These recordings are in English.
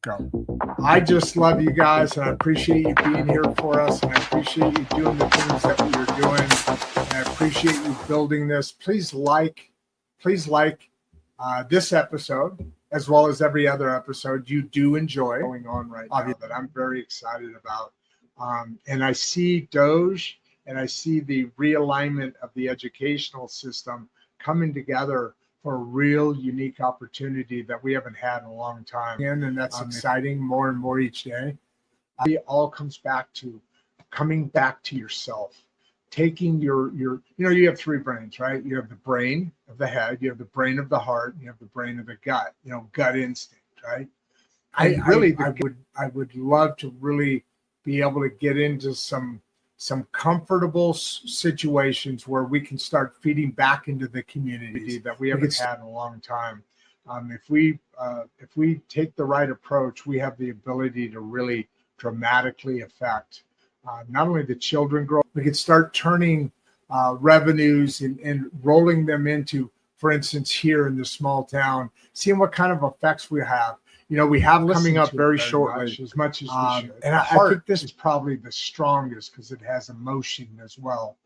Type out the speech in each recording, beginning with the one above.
go. I just love you guys, and I appreciate you being here for us, and I appreciate you doing the things that you're doing, and I appreciate you building this. Please like this episode, as well as every other episode you do enjoy going on right now that I'm very excited about. And I see Doge, and I see the realignment of the educational system coming together for a real unique opportunity that we haven't had in a long time. And that's exciting more and more each day. It all comes back to coming back to yourself, taking your, you have three brains, right? You have the brain of the head, you have the brain of the heart, and you have the brain of the gut, gut instinct, right? I would love to really be able to get into some comfortable situations where we can start feeding back into the community that we haven't had in a long time. If we take the right approach, we have the ability to really dramatically affect not only the children grow, we could start turning revenues and rolling them into, for instance, here in this small town, seeing what kind of effects we have. We have coming up very shortly, as much as we should. And I think this is probably the strongest because it has emotion as well.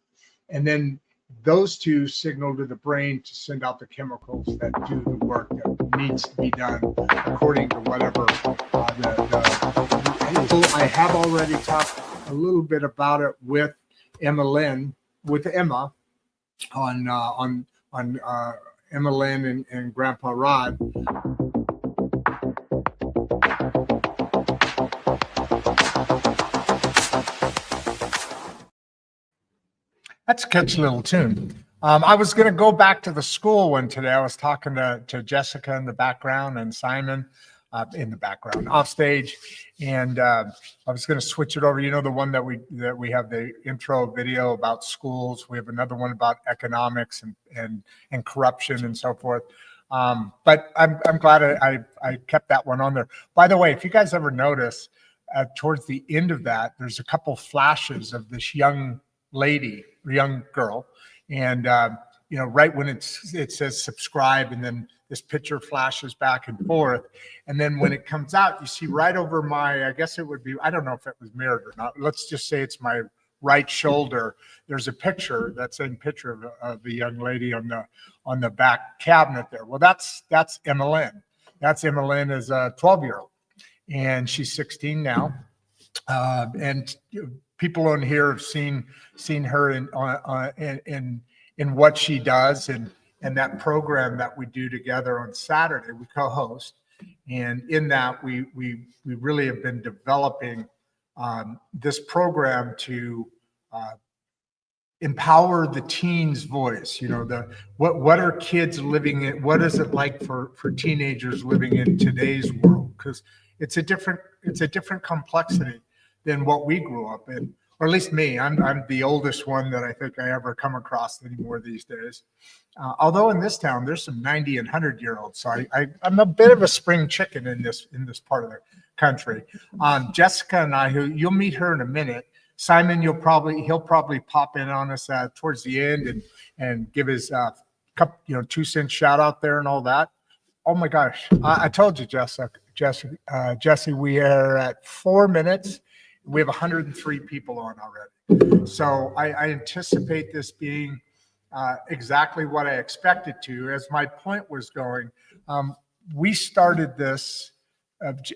And then those two signal to the brain to send out the chemicals that do the work that needs to be done according to whatever I have already talked a little bit about it with Emma on Emma Lynn and Grandpa Rod. That's a catchy little tune. I was going to go back to the school one today. I was talking to Jessica in the background and Simon in the background off stage, and I was going to switch it over. The one that we have the intro video about schools. We have another one about economics and corruption and so forth. But I'm glad I kept that one on there. By the way, if you guys ever notice, towards the end of that, there's a couple flashes of this young girl, and right when it says subscribe, and then this picture flashes back and forth, and then when it comes out, you see right over my, I guess it would be, I don't know if it was mirrored or not, let's just say it's my right shoulder, there's a picture, that same picture of the young lady on the back cabinet there. Well, that's Emma Lynn. That's Emma Lynn as a 12-year-old, and she's 16 now, and people on here have seen her in what she does, and that program that we do together on Saturday, we co-host, and in that we really have been developing this program to empower the teens' voice. What are kids living in? What is it like for teenagers living in today's world? Because it's a different complexity than what we grew up in, or at least me. I'm the oldest one that I think I ever come across anymore these days. Although in this town there's some 90 and 100-year-olds, so I'm a bit of a spring chicken in this part of the country. Jessica and I, who you'll meet her in a minute. Simon, he'll probably pop in on us towards the end and give his 2-cent shout out there and all that. Oh my gosh, I told you, Jesse, we are at 4 minutes. We have 103 people on already. So I anticipate this being exactly what I expected to. As my point was going, we started this,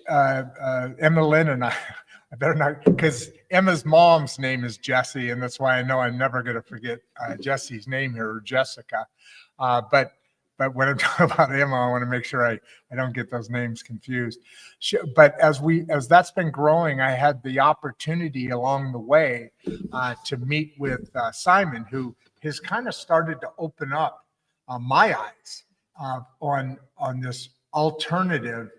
Emma Lynn and I better not, because Emma's mom's name is Jessie, and that's why I know I'm never going to forget Jessie's name here, or Jessica. But when I'm talking about Emma, I want to make sure I don't get those names confused. But as that's been growing, I had the opportunity along the way to meet with Simon, who has kind of started to open up my eyes on this alternative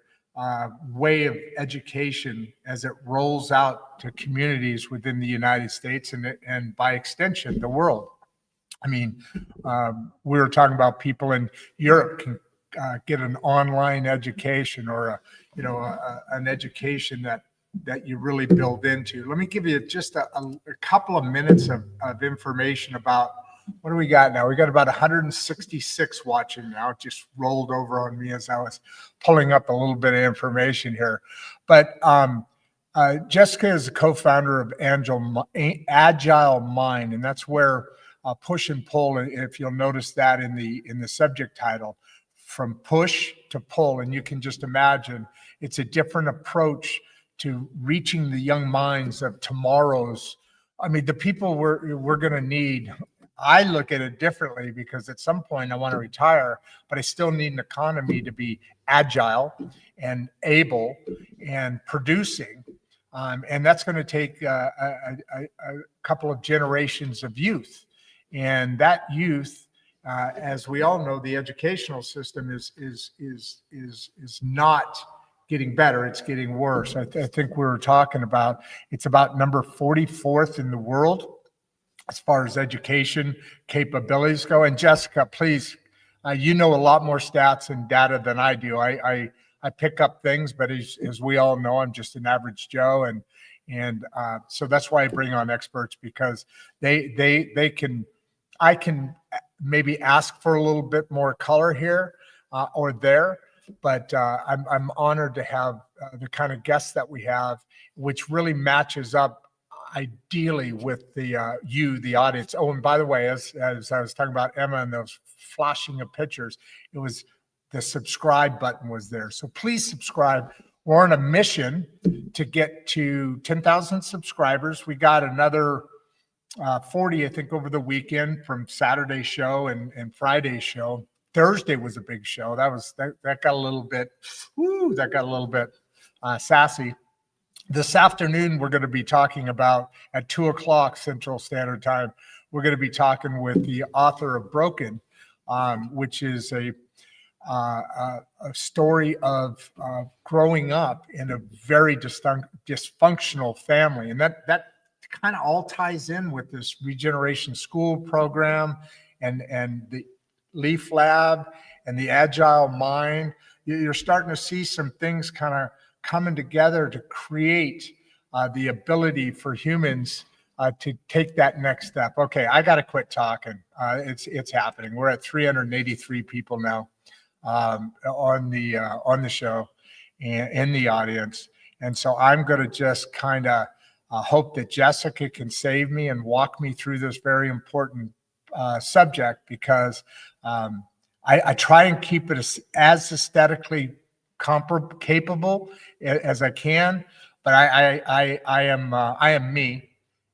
way of education as it rolls out to communities within the United States and by extension, the world. I mean, we were talking about people in Europe can get an online education, or an education that you really build into. Let me give you just a couple of minutes of information about what do we got now? We got about 166 watching now. It just rolled over on me as I was pulling up a little bit of information here. But Jessica is the co-founder of Agile Mind, and that's where push and pull, if you'll notice that in the subject title, from push to pull. And you can just imagine it's a different approach to reaching the young minds of tomorrow's, I mean, the people we're going to need. I look at it differently because at some point I want to retire, but I still need an economy to be agile and able and producing. And that's going to take a couple of generations of youth. And that youth, as we all know, the educational system is not getting better. It's getting worse. I think we were talking about, it's about number 44th in the world as far as education capabilities go. And Jessica, please, you know a lot more stats and data than I do. I pick up things, but as we all know, I'm just an average Joe. And so that's why I bring on experts, because they can, I can maybe ask for a little bit more color here or there, but I'm honored to have the kind of guests that we have, which really matches up ideally with the audience. Oh, and by the way, as I was talking about Emma and those flashing of pictures, it was the subscribe button was there. So please subscribe. We're on a mission to get to 10,000 subscribers. We got another 40, I think, over the weekend from Saturday's show and Friday's show. Thursday was a big show. That got a little bit, sassy. This afternoon, we're going to be talking about, at 2:00 Central Standard Time, we're going to be talking with the author of Broken, which is a story of growing up in a very dysfunctional family. And that kind of all ties in with this regeneration school program and the L-EAF Lab and the Agile Mind. You're starting to see some things kind of coming together to create the ability for humans to take that next step. Okay, I got to quit talking. It's happening. We're at 383 people now on the show and in the audience, and so I'm going to just kind of hope that Jessica can save me and walk me through this very important subject, because I try and keep it as aesthetically capable as I can, but I am me,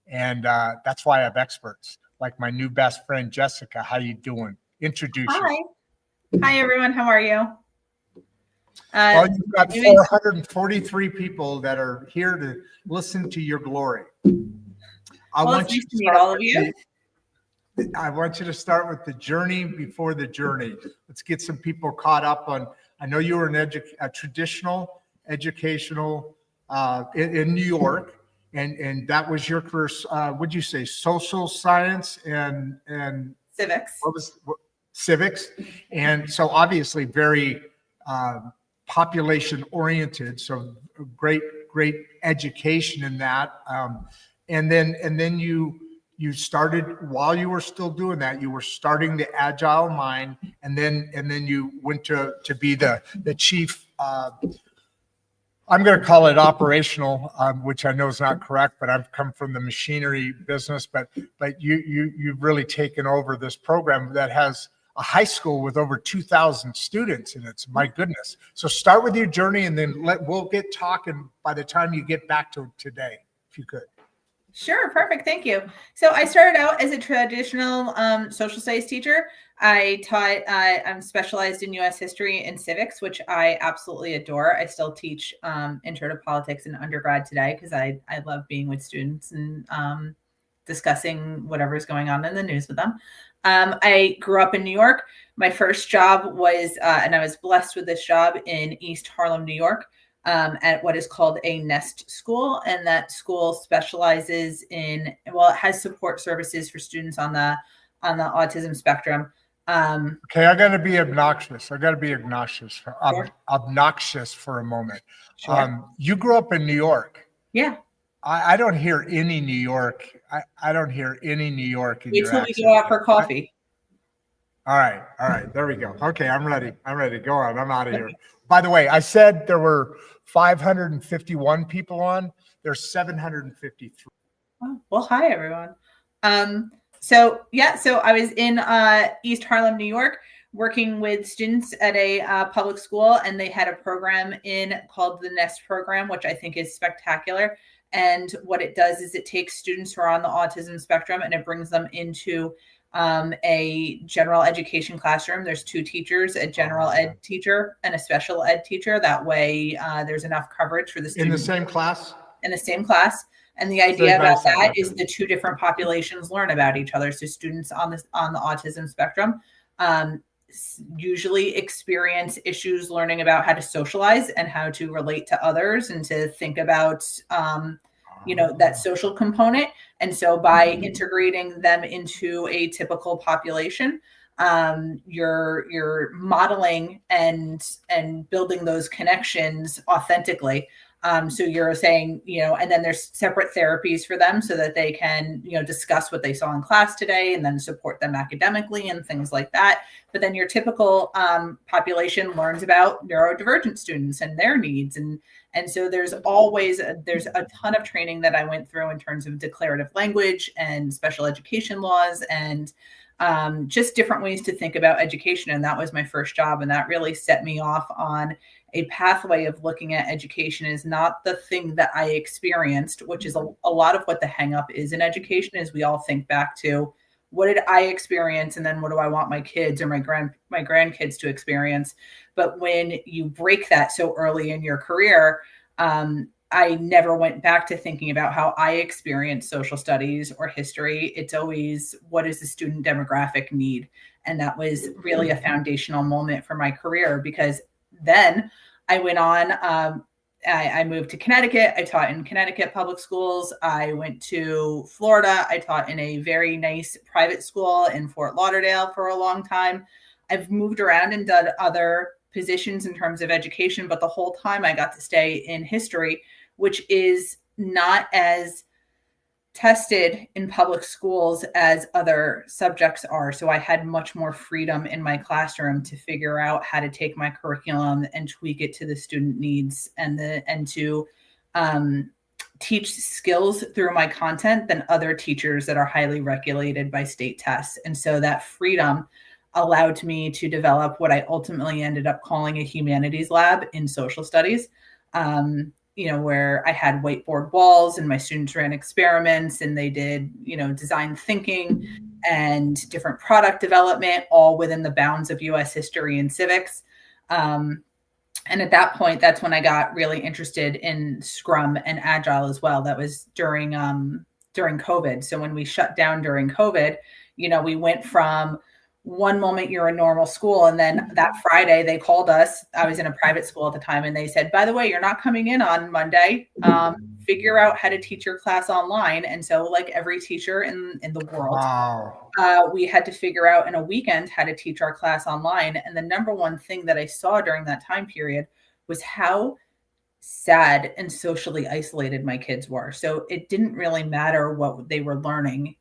and that's why I have experts like my new best friend Jessica. How you doing? Introduce yourself. Hi everyone. How are you? Well, you've got 443 people that are here to listen to your glory. I want you to meet all of you. I want you to start with the journey before the journey. Let's get some people caught up on. I know you were a traditional educational in New York, and that was your career. What'd you say? Social science and civics. Civics, and so obviously very population oriented. So great education in that, and then you started, while you were still doing that, you were starting the Agile Mind, and then you went to be the chief. I'm going to call it operational, which I know is not correct, but I've come from the machinery business. But you've really taken over this program that has a high school with over 2,000 students in it. My goodness. So start with your journey, and then we'll get talking by the time you get back to today, if you could. Sure. Perfect. Thank you. So I started out as a traditional social studies teacher. I taught, I'm specialized in U.S. history and civics, which I absolutely adore. I still teach intro to politics in undergrad today because I love being with students and discussing whatever's going on in the news with them. I grew up in New York. My first job was, and I was blessed with this job in East Harlem, New York. At what is called a NEST school. And that school specializes in, well, it has support services for students on the autism spectrum. Okay, I got to be obnoxious. Obnoxious for a moment. Sure. You grew up in New York. Yeah. I don't hear any New York. I don't hear any New York in Wait your till we accent. go out for coffee. All right. There we go. Okay, I'm ready. Go on. I'm out of here. By the way, I said there were 551 people on. There's 753. Oh, well, hi everyone. So I was in East Harlem, New York, working with students at a public school, and they had a program in called the Nest program, which I think is spectacular. And what it does is it takes students who are on the autism spectrum and it brings them into a general education classroom. There's 2 teachers, a general ed teacher and a special ed teacher. That way there's enough coverage for the students. In the same class? In the same class. And the idea about that is the 2 different populations learn about each other. So students on the autism spectrum usually experience issues learning about how to socialize and how to relate to others and to think about that social component. And so by integrating them into a typical population, you're modeling and building those connections authentically. So you're saying, and then there's separate therapies for them so that they can, discuss what they saw in class today and then support them academically and things like that. But then your typical population learns about neurodivergent students and their needs. And so there's a ton of training that I went through in terms of declarative language and special education laws and just different ways to think about education. And that was my first job. And that really set me off on a pathway of looking at education is not the thing that I experienced, which is a lot of what the hang up is in education is we all think back to what did I experience? And then what do I want my kids or my grandkids to experience? But when you break that so early in your career, I never went back to thinking about how I experienced social studies or history. It's always, what does the student demographic need? And that was really a foundational moment for my career because then I went on, I moved to Connecticut. I taught in Connecticut public schools. I went to Florida. I taught in a very nice private school in Fort Lauderdale for a long time. I've moved around and done other positions in terms of education, but the whole time I got to stay in history, which is not as tested in public schools as other subjects are. So I had much more freedom in my classroom to figure out how to take my curriculum and tweak it to the student needs and to teach skills through my content than other teachers that are highly regulated by state tests. And so that freedom allowed me to develop what I ultimately ended up calling a humanities lab in social studies. Where I had whiteboard walls and my students ran experiments and they did, design thinking and different product development, all within the bounds of US history and civics. And at that point, that's when I got really interested in Scrum and Agile as well. That was during COVID. So when we shut down during COVID, we went from one moment you're in normal school. And then that Friday they called us. I was in a private school at the time. And they said, by the way, you're not coming in on Monday. Figure out how to teach your class online. And so like every teacher in the world, wow. We had to figure out in a weekend how to teach our class online. And the number one thing that I saw during that time period was how sad and socially isolated my kids were. So it didn't really matter what they were learning.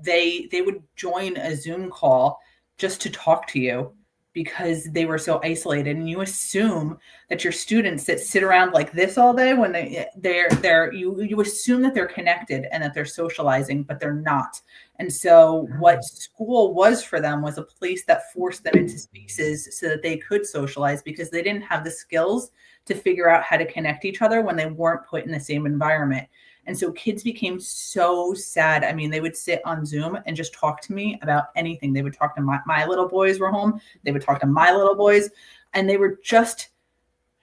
They would join a Zoom call just to talk to you because they were so isolated. And you assume that your students that sit around like this all day when you assume that they're connected and that they're socializing, but they're not. And so what school was for them was a place that forced them into spaces so that they could socialize because they didn't have the skills to figure out how to connect each other when they weren't put in the same environment. And so kids became so sad. I mean, they would sit on Zoom and just talk to me about anything. They would talk to my little boys were home. They would talk to my little boys, and they were just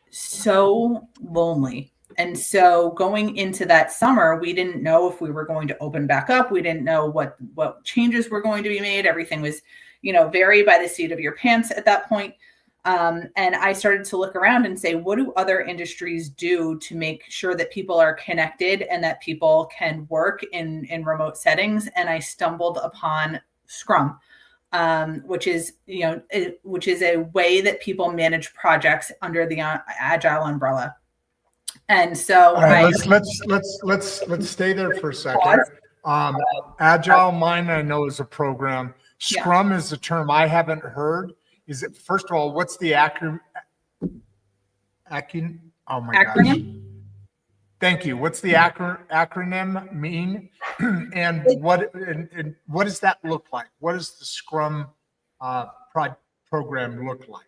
so lonely. And so going into that summer, we didn't know if we were going to open back up. We didn't know what changes were going to be made. Everything was, vary by the seat of your pants at that point. And I started to look around and say, what do other industries do to make sure that people are connected and that people can work in remote settings? And I stumbled upon Scrum, which is a way that people manage projects under the Agile umbrella. And so All right, let's stay there for a second. Agile, mine I know is a program. Scrum is a term I haven't heard. Is it, first of all, what's the acronym? Oh my gosh. Thank you. What's the acronym mean? And what does that look like? What does the Scrum program look like?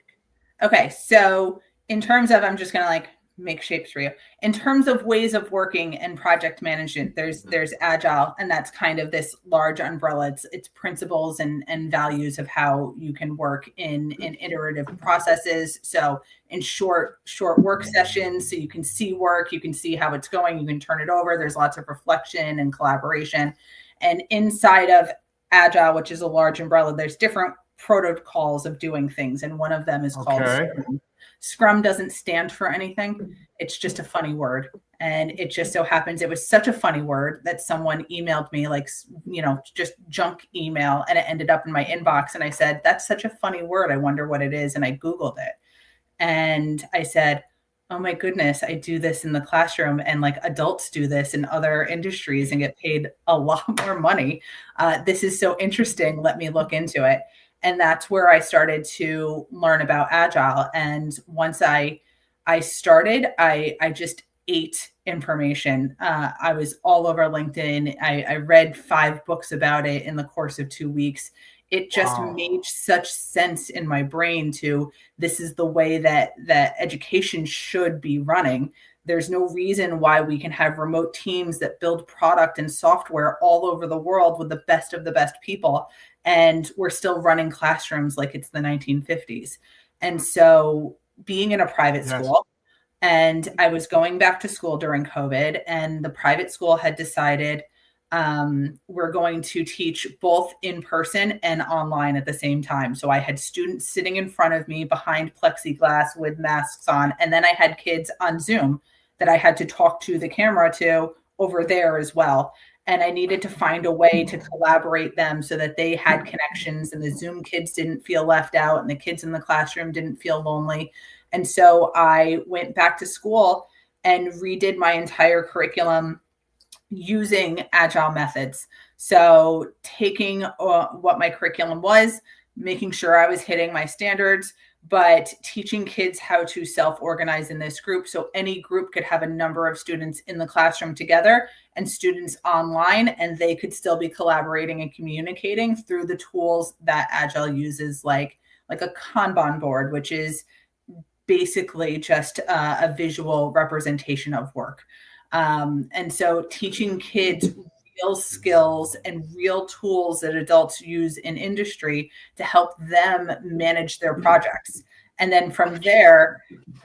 Okay, so in terms of, I'm just gonna like make shapes for you. In terms of ways of working and project management, there's Agile, and that's kind of this large umbrella. It's principles and values of how you can work in iterative processes. So in short work sessions, so you can see work, you can see how it's going, you can turn it over. There's lots of reflection and collaboration. And inside of Agile, which is a large umbrella, there's different protocols of doing things, and one of them is called Scrum. Scrum doesn't stand for anything. It's just a funny word. And it just so happens it was such a funny word that someone emailed me, like, just junk email, and it ended up in my inbox. And I said, that's such a funny word. I wonder what it is. And I Googled it. And I said, oh my goodness, I do this in the classroom, and like adults do this in other industries and get paid a lot more money. This is so interesting. Let me look into it. And that's where I started to learn about Agile. And once I started, I just ate information. I was all over LinkedIn. I read 5 books about it in the course of 2 weeks. It just made such sense in my brain to, this is the way that education should be running. There's no reason why we can have remote teams that build product and software all over the world with the best of the best people, and we're still running classrooms like it's the 1950s. And so being in a private school, and I was going back to school during COVID, and the private school had decided we're going to teach both in person and online at the same time. So I had students sitting in front of me behind plexiglass with masks on, and then I had kids on Zoom that I had to talk to the camera to over there as well. And I needed to find a way to collaborate them so that they had connections, and the Zoom kids didn't feel left out, and the kids in the classroom didn't feel lonely. And so I went back to school and redid my entire curriculum using Agile methods. So taking what my curriculum was, making sure I was hitting my standards, but teaching kids how to self-organize in this group. So any group could have a number of students in the classroom together and students online, and they could still be collaborating and communicating through the tools that Agile uses, like a Kanban board, which is basically just a visual representation of work. And so teaching kids real skills and real tools that adults use in industry to help them manage their projects. And then from there,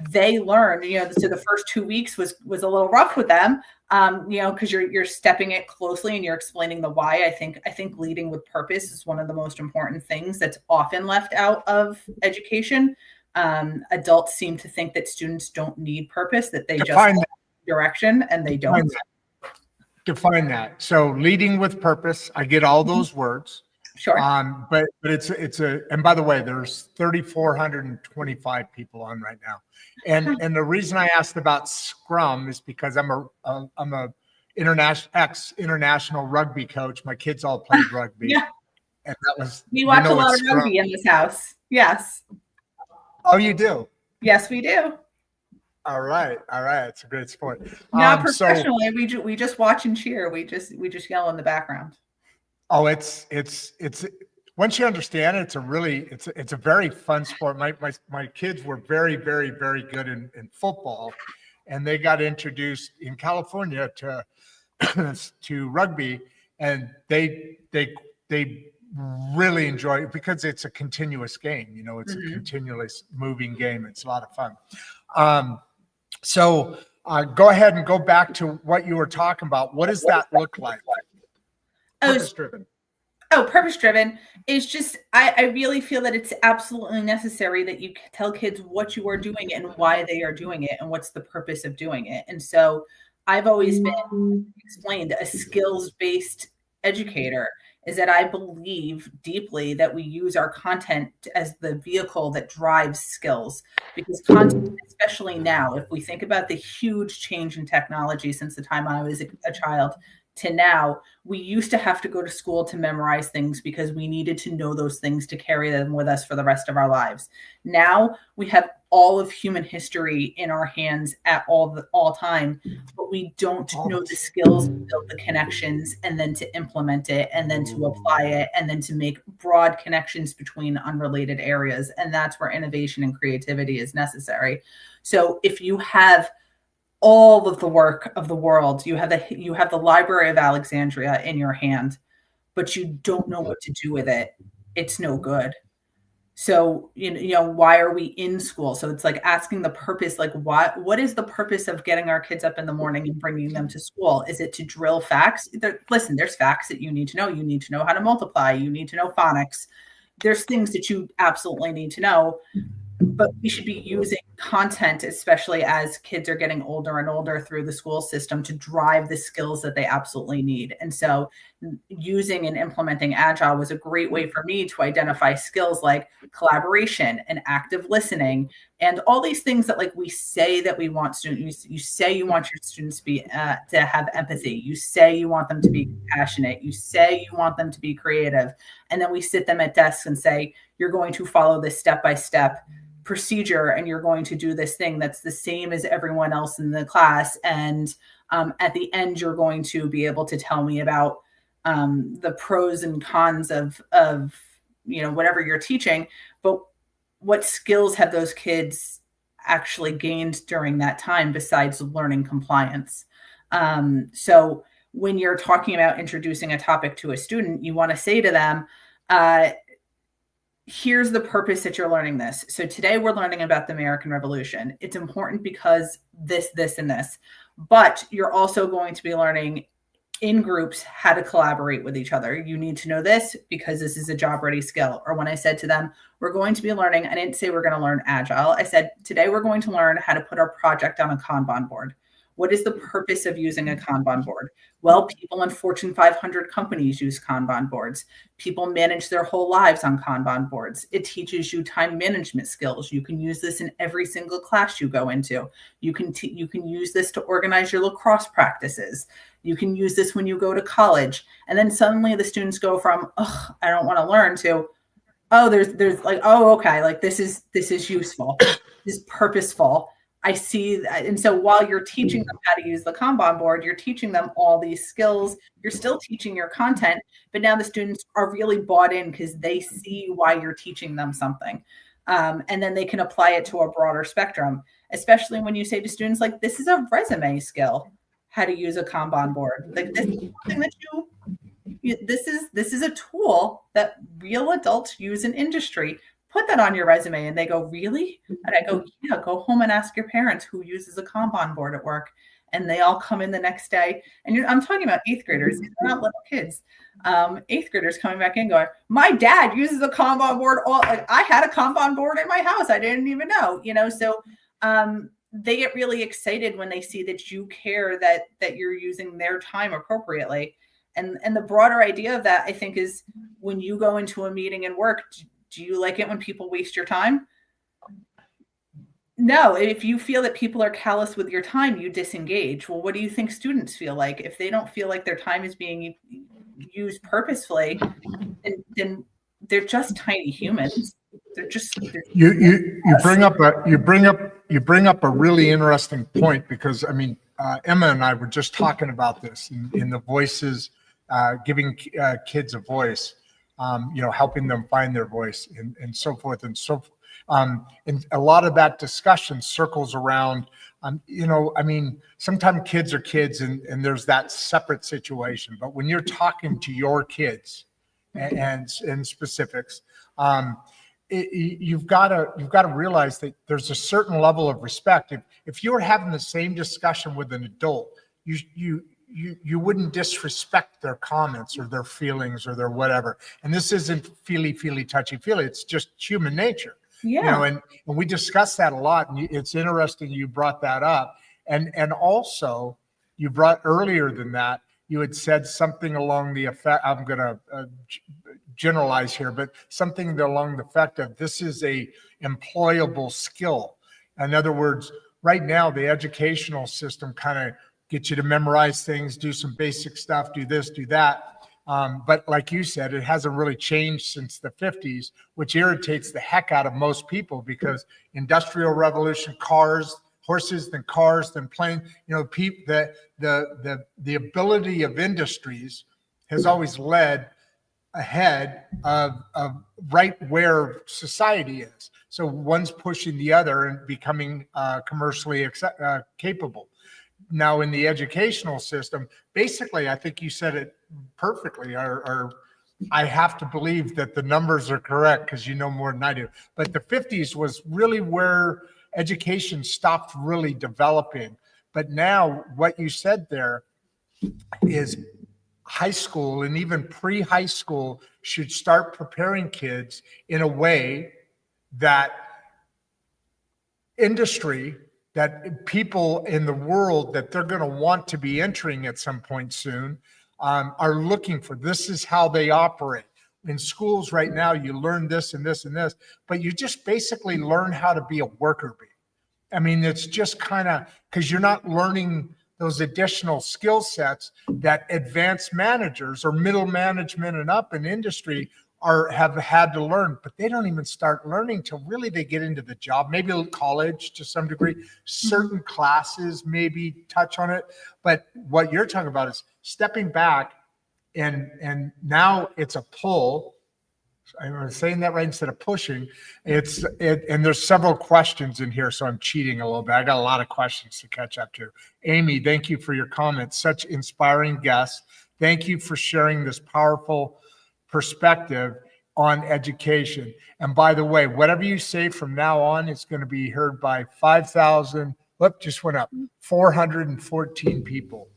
they learn, so the first 2 weeks was a little rough with them, because you're stepping it closely and you're explaining the why. I think leading with purpose is one of the most important things that's often left out of education. Adults seem to think that students don't need purpose, that they just want direction, and they don't. Define that. So leading with purpose, I get all those words. Sure. But it's and by the way, there's 3,425 people on right now. And the reason I asked about Scrum is because I'm a international rugby coach. My kids all played rugby. Yeah. And that was, we watch a lot of rugby in this house. Yes. Oh, you do? Yes, we do. All right. It's a great sport. Not professionally. We just watch and cheer. We just yell in the background. Oh, it's once you understand it, it's a very fun sport. My kids were very, very, very good in football, and they got introduced in California to to rugby, and they really enjoy it because it's a continuous game. It's a continuous moving game. It's a lot of fun. So go ahead and go back to what you were talking about. What does that look like? Purpose-driven. Purpose-driven is just, I really feel that it's absolutely necessary that you tell kids what you are doing and why they are doing it and what's the purpose of doing it. And so I've always been explained a skills-based educator. is that I believe deeply that we use our content as the vehicle that drives skills, because content, especially now, if we think about the huge change in technology since the time I was a child to now, we used to have to go to school to memorize things because we needed to know those things to carry them with us for the rest of our lives. Now we have all of human history in our hands at all time, but we don't know the skills to build the connections and then to implement it and then to apply it and then to make broad connections between unrelated areas. And that's where innovation and creativity is necessary. So if you have all of the work of the world, you have the Library of Alexandria in your hand, but you don't know what to do with it, it's no good. So, why are we in school? So it's like asking the purpose, like what is the purpose of getting our kids up in the morning and bringing them to school? Is it to drill facts? Listen, there's facts that you need to know. You need to know how to multiply. You need to know phonics. There's things that you absolutely need to know. But we should be using content, especially as kids are getting older and older through the school system, to drive the skills that they absolutely need. And so using and implementing Agile was a great way for me to identify skills like collaboration and active listening and all these things that, like, we say that we want students. You say you want your students to be to have empathy. You say you want them to be compassionate. You say you want them to be creative. And then we sit them at desks and say, you're going to follow this step-by-step procedure and you're going to do this thing that's the same as everyone else in the class. And at the end, you're going to be able to tell me about the pros and cons of whatever you're teaching. But what skills have those kids actually gained during that time besides learning compliance? So when you're talking about introducing a topic to a student, you want to say to them, here's the purpose that you're learning this. So today we're learning about the American Revolution. It's important because this, and this, but you're also going to be learning in groups how to collaborate with each other. You need to know this because this is a job ready skill. Or when I said to them, we're going to be learning, I didn't say we're going to learn Agile. I said, today we're going to learn how to put our project on a Kanban board. What is the purpose of using a Kanban board? Well, people in Fortune 500 companies use Kanban boards. People manage their whole lives on Kanban boards. It teaches you time management skills. You can use this in every single class you go into. You can use this to organize your lacrosse practices. You can use this when you go to college. And then suddenly the students go from, oh, I don't want to learn, to, oh, there's like, oh, okay, like this is useful, this is purposeful. I see that. And so while you're teaching them how to use the Kanban board, you're teaching them all these skills. You're still teaching your content, but now the students are really bought in because they see why you're teaching them something. And then they can apply it to a broader spectrum, especially when you say to students, like, this is a resume skill, how to use a Kanban board. Like, this is something that this is a tool that real adults use in industry. Put that on your resume. And they go, really? And I go, yeah, go home and ask your parents who uses a Kanban board at work. And they all come in the next day. And I'm talking about 8th graders. These are not little kids. 8th graders coming back in going, my dad uses a Kanban board. I had a Kanban board in my house. I didn't even know, so they get really excited when they see that you care, that you're using their time appropriately. And the broader idea of that, I think, is when you go into a meeting and work, do you like it when people waste your time? No. If you feel that people are callous with your time, you disengage. Well, what do you think students feel like? If they don't feel like their time is being used purposefully, then they're just tiny humans. You bring up a really interesting point, because I mean, Emma and I were just talking about this in the voices, giving kids a voice. Helping them find their voice and so forth and so forth. And a lot of that discussion circles around, sometimes kids are kids and there's that separate situation. But when you're talking to your kids and specifics, you've got to realize that there's a certain level of respect. If you're having the same discussion with an adult, you wouldn't disrespect their comments or their feelings or their whatever. And this isn't feely, touchy-feely. It's just human nature. Yeah. And we discuss that a lot. And it's interesting you brought that up. And also you brought earlier than that, you had said something along the effect, I'm going to generalize here, but something along the effect of this is a employable skill. In other words, right now, the educational system kind of gets you to memorize things, do some basic stuff, do this, do that. But like you said, it hasn't really changed since the 50s, which irritates the heck out of most people because industrial revolution, cars, horses, then cars, then plane, the ability of industries has always led ahead of right where society is. So one's pushing the other and becoming commercially capable. Now in the educational system, basically, I think you said it perfectly, or I have to believe that the numbers are correct because you know more than I do. But the 50s was really where education stopped really developing. But now what you said there is high school and even pre-high school should start preparing kids in a way that industry, that people in the world that they're going to want to be entering at some point soon are looking for. This is how they operate. In schools right now, you learn this and this and this, but you just basically learn how to be a worker bee. I mean, it's just kind of because you're not learning those additional skill sets that advanced managers or middle management and up in industry have had to learn, but they don't even start learning till really they get into the job, maybe college to some degree, certain classes maybe touch on it. But what you're talking about is stepping back and now it's a pull. I'm saying that right instead of pushing. And there's several questions in here, so I'm cheating a little bit. I got a lot of questions to catch up to. Amy, thank you for your comments. Such inspiring guests. Thank you for sharing this powerful perspective on education. And by the way, whatever you say from now on is going to be heard by 5,000. Look, just went up 414 people.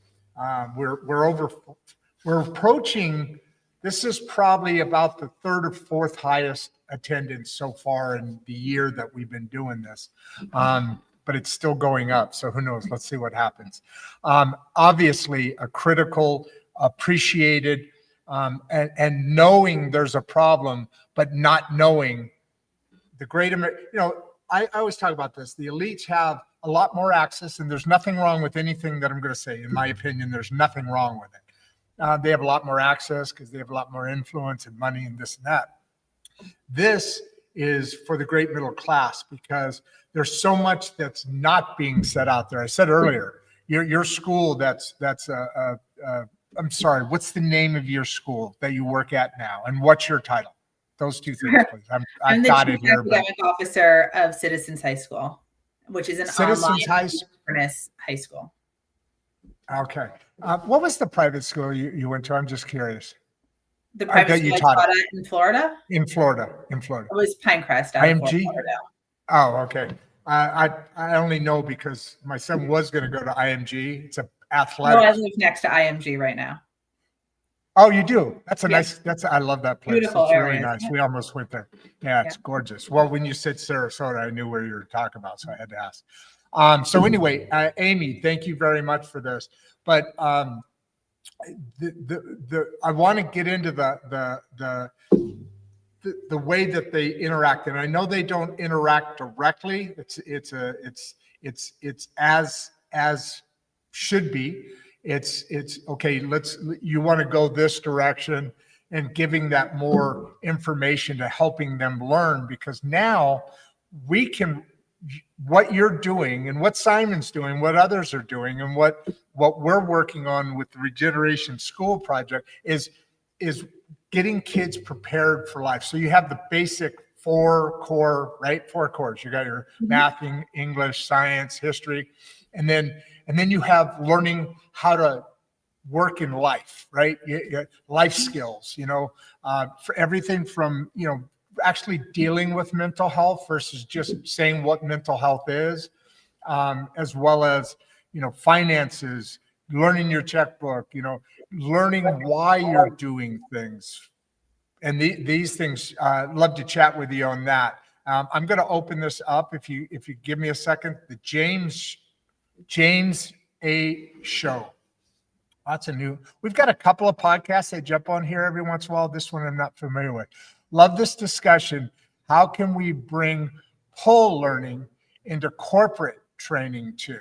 We're approaching. This is probably about the third or fourth highest attendance so far in the year that we've been doing this. But it's still going up. So who knows? Let's see what happens. Obviously, a critical, appreciated, and knowing there's a problem, but not knowing the great American, I always talk about this. The elites have a lot more access, and there's nothing wrong with anything that I'm going to say. In my opinion, there's nothing wrong with it. They have a lot more access because they have a lot more influence and money and this and that. This is for the great middle class because there's so much that's not being said out there. I said earlier, your school I'm sorry, what's the name of your school that you work at now? And what's your title? Those two things, please. I'm the Chief Academic Officer of Citizens High School, which is an online high school. Okay. What was the private school you went to? I'm just curious. The private school I taught at in Florida? In Florida. It was Pinecrest. IMG? Oh, okay. I only know because my son was going to go to IMG. It's an athletic. No, I live next to IMG right now. Oh, you do? That's a nice, I love that place. Beautiful it's area. Really nice. We almost went there. Yeah, it's gorgeous. Well, when you said Sarasota, I knew where you were talking about, so I had to ask. So anyway, Amy, thank you very much for this. But I want to get into the way that they interact, and I know they don't interact directly. It's as should be. It's okay. You want to go this direction, and giving that more information to helping them learn, because now we can. What you're doing and what Simon's doing, what others are doing, and what we're working on with the Regeneration School Project is getting kids prepared for life. So you have the basic four cores. You got your math, English, science, history, and then you have learning how to work in life, right? Life skills, for everything from, actually dealing with mental health versus just saying what mental health is, as well as, finances, learning your checkbook, learning why you're doing things. And these things, love to chat with you on that. I'm going to open this up. If you give me a second, the James A. Show. Lots of new. We've got a couple of podcasts I jump on here every once in a while. This one I'm not familiar with. Love this discussion. How can we bring pull learning into corporate training too?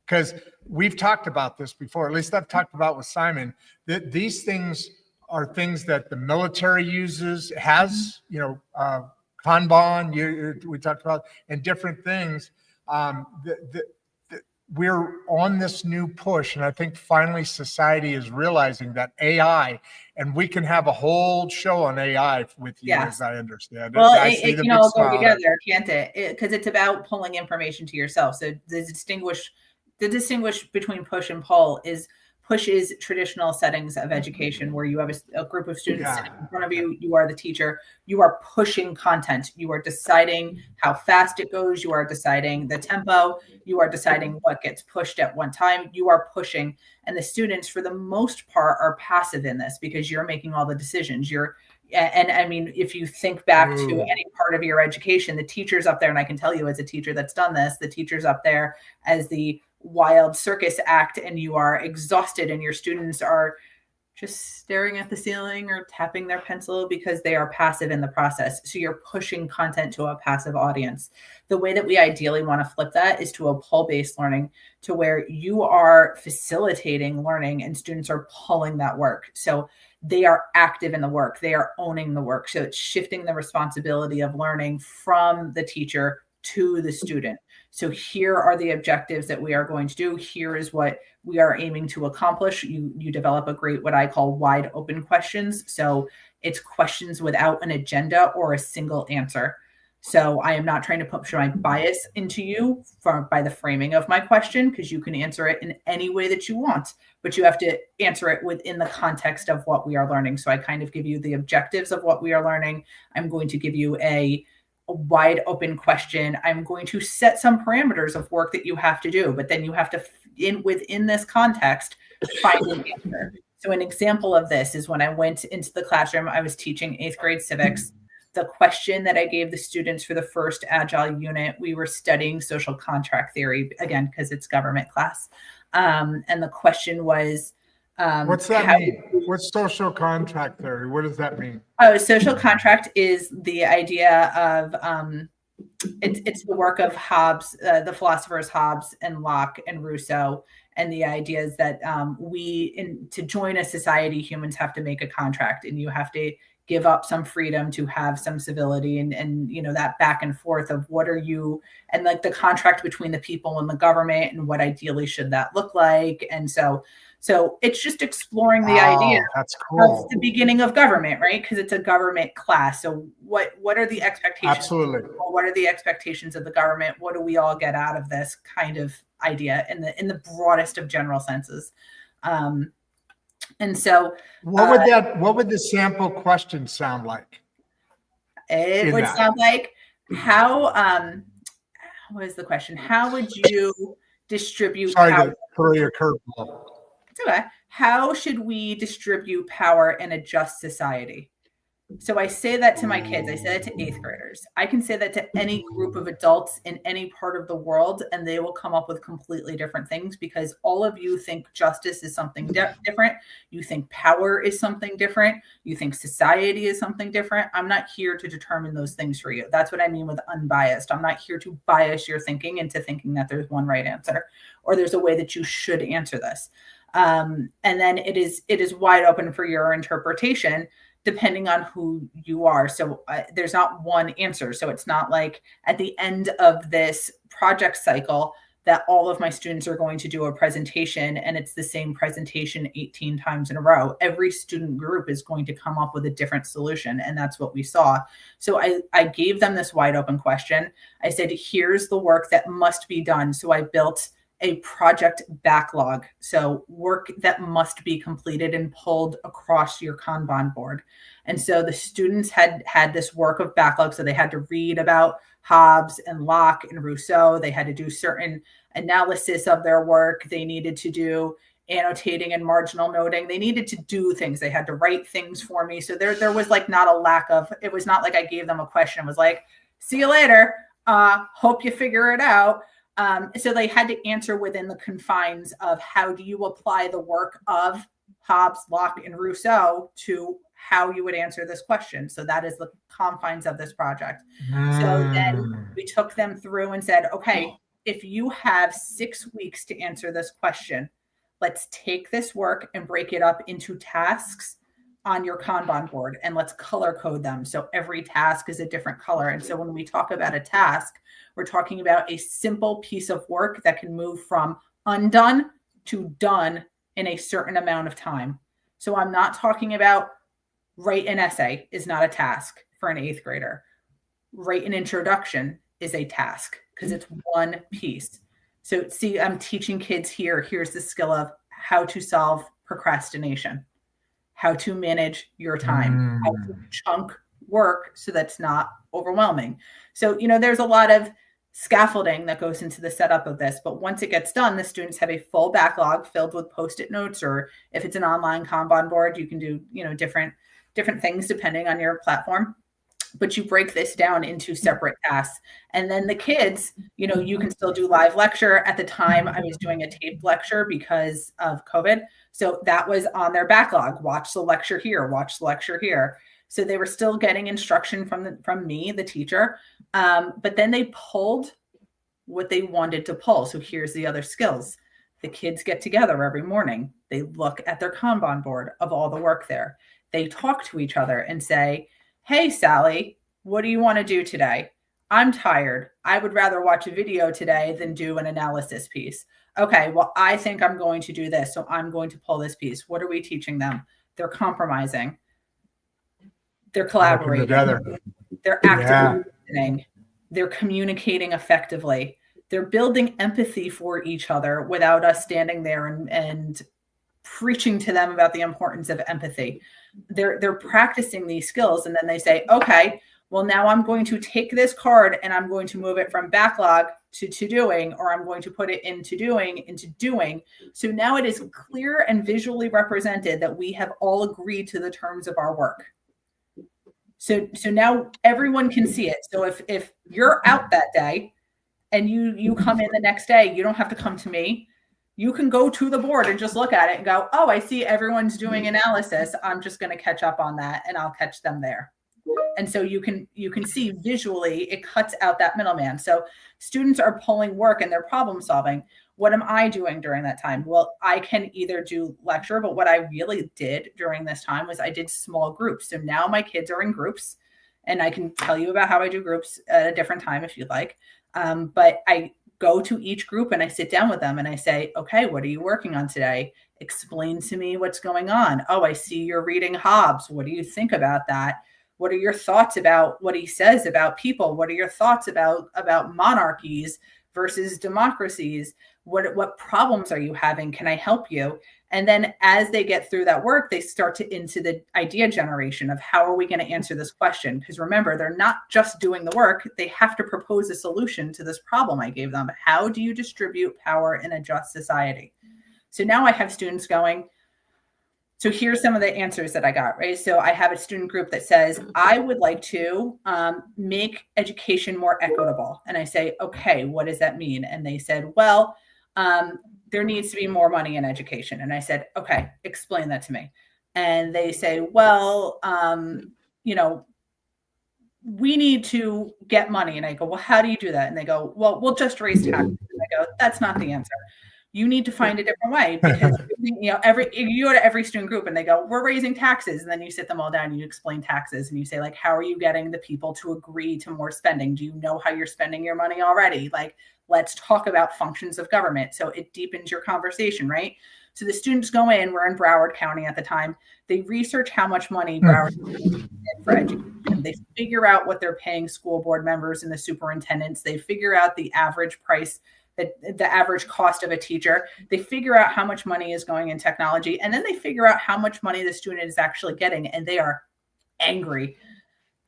Because we've talked about this before, at least I've talked about with Simon, that these things are things that the military uses, has, Kanban, we talked about, and different things. We're on this new push, and I think finally society is realizing that AI, and we can have a whole show on AI with you, Yes. as I understand it. Well, I it see the can big all go smile. together, can't it? Because it's about pulling information to yourself. So the distinguish between push and pull is push is traditional settings of education where you have a group of students sitting in front of you. You are the teacher. You are pushing content. You are deciding how fast it goes. You are deciding the tempo. You are deciding what gets pushed at one time. You are pushing. And the students, for the most part, are passive in this because you're making all the decisions. And I mean, if you think back to any part of your education, the teacher's up there, and I can tell you as a teacher that's done this, the teacher's up there as the wild circus act, and you are exhausted, and your students are just staring at the ceiling or tapping their pencil because they are passive in the process. So you're pushing content to a passive audience. The way that we ideally want to flip that is to a pull-based learning, to where you are facilitating learning and students are pulling that work. So they are active in the work. They are owning the work. So it's shifting the responsibility of learning from the teacher to the student. So here are the objectives that we are going to do. Here is what we are aiming to accomplish. You develop a great, what I call wide open questions. So it's questions without an agenda or a single answer. So I am not trying to push my bias into you by the framing of my question, because you can answer it in any way that you want, but you have to answer it within the context of what we are learning. So I kind of give you the objectives of what we are learning. I'm going to give you a wide open question. I'm going to set some parameters of work that you have to do, but then you have to, within this context, find an answer. So an example of this is when I went into the classroom, I was teaching 8th grade civics. The question that I gave the students for the first Agile unit, we were studying social contract theory, again, because it's government class. And the question was, what's that mean? What's social contract theory? What does that mean? Oh, social contract is the idea of, it's the work of Hobbes, the philosophers Hobbes and Locke and Rousseau. And the idea is that to join a society, humans have to make a contract, and you have to give up some freedom to have some civility, and that back and forth of what are you, and like the contract between the people and the government, and what ideally should that look like. And so it's just exploring the idea. That's cool. Of the beginning of government, right? Because it's a government class. So what are the expectations? Absolutely. What are the expectations of the government? What do we all get out of this kind of idea in the broadest of general senses? And so what would the sample question sound like? It would sound like, what is the question? How would you distribute Sorry power? to throw your curveball. It's okay. How should we distribute power in a just society? So I say that to my kids. I say that to 8th graders. I can say that to any group of adults in any part of the world, and they will come up with completely different things, because all of you think justice is something different. You think power is something different. You think society is something different. I'm not here to determine those things for you. That's what I mean with unbiased. I'm not here to bias your thinking into thinking that there's one right answer, or there's a way that you should answer this. And then it is wide open for your interpretation, depending on who you are. So there's not one answer. So it's not like at the end of this project cycle that all of my students are going to do a presentation and it's the same presentation 18 times in a row. Every student group is going to come up with a different solution. And that's what we saw. So I gave them this wide open question. I said, here's the work that must be done. So I built a project backlog. So work that must be completed and pulled across your Kanban board. And so the students had this work of backlog. So they had to read about Hobbes and Locke and Rousseau. They had to do certain analysis of their work. They needed to do annotating and marginal noting. They needed to do things. They had to write things for me. So there was like not a lack of, it was not like I gave them a question. It was like, see you later. Hope you figure it out. So they had to answer within the confines of how do you apply the work of Hobbes, Locke, and Rousseau to how you would answer this question. So that is the confines of this project. So then we took them through and said, okay, if you have 6 weeks to answer this question, let's take this work and break it up into tasks on your Kanban board, and let's color code them. So every task is a different color. And so when we talk about a task, we're talking about a simple piece of work that can move from undone to done in a certain amount of time. So I'm not talking about write an essay is not a task for an 8th grader. Write an introduction is a task because it's one piece. So see, I'm teaching kids here. Here's the skill of how to solve procrastination, how to manage your time, how to chunk work so that's not overwhelming. So, there's a lot of scaffolding that goes into the setup of this, but once it gets done, the students have a full backlog filled with Post-it notes, or if it's an online Kanban board, you can do, different things depending on your platform. But you break this down into separate tasks. And then the kids, you can still do live lecture. At the time, I was doing a taped lecture because of COVID. So that was on their backlog. Watch the lecture here, watch the lecture here. So they were still getting instruction from me, the teacher. But then they pulled what they wanted to pull. So here's the other skills. The kids get together every morning. They look at their Kanban board of all the work there. They talk to each other and say, hey, Sally, what do you want to do today? I'm tired. I would rather watch a video today than do an analysis piece. Okay, well, I think I'm going to do this, so I'm going to pull this piece. What are we teaching them? They're compromising. They're collaborating. They're actively listening. They're communicating effectively. They're building empathy for each other without us standing there and preaching to them about the importance of empathy. They're practicing these skills, and then they say, okay, well, now I'm going to take this card and I'm going to move it from backlog to doing, or I'm going to put it into doing. So now it is clear and visually represented that we have all agreed to the terms of our work. So now everyone can see it. So if you're out that day and you come in the next day, you don't have to come to me. You can go to the board and just look at it and go, oh, I see everyone's doing analysis. I'm just going to catch up on that, and I'll catch them there. And so you can see visually it cuts out that middleman. So students are pulling work and they're problem solving. What am I doing during that time? Well, I can either do lecture, but what I really did during this time was I did small groups. So now my kids are in groups, and I can tell you about how I do groups at a different time if you'd like. But I go to each group and I sit down with them and I say, okay, what are you working on today? Explain to me what's going on. Oh, I see you're reading Hobbes. What do you think about that? What are your thoughts about what he says about people? What are your thoughts about monarchies versus democracies? What problems are you having? Can I help you? And then as they get through that work, they start into the idea generation of how are we going to answer this question? Because remember, they're not just doing the work. They have to propose a solution to this problem I gave them. How do you distribute power in a just society? So now I have students going, so here's some of the answers that I got, right? So I have a student group that says, I would like to make education more equitable. And I say, okay, what does that mean? And they said, well, there needs to be more money in education. And I said, okay, explain that to me. And they say, well, we need to get money. And I go, well, how do you do that? And they go, well, we'll just raise taxes. And I go, that's not the answer. You need to find a different way, because you go to every student group and they go, we're raising taxes. And then you sit them all down and you explain taxes and you say, like, how are you getting the people to agree to more spending? Do you know how you're spending your money already? Like, let's talk about functions of government. So it deepens your conversation, right? So the students go in, we're in Broward County at the time. They research how much money Broward County for education. They figure out what they're paying school board members and the superintendents. They figure out the average price, the average cost of a teacher. They figure out how much money is going in technology, and then they figure out how much money the student is actually getting, and they are angry.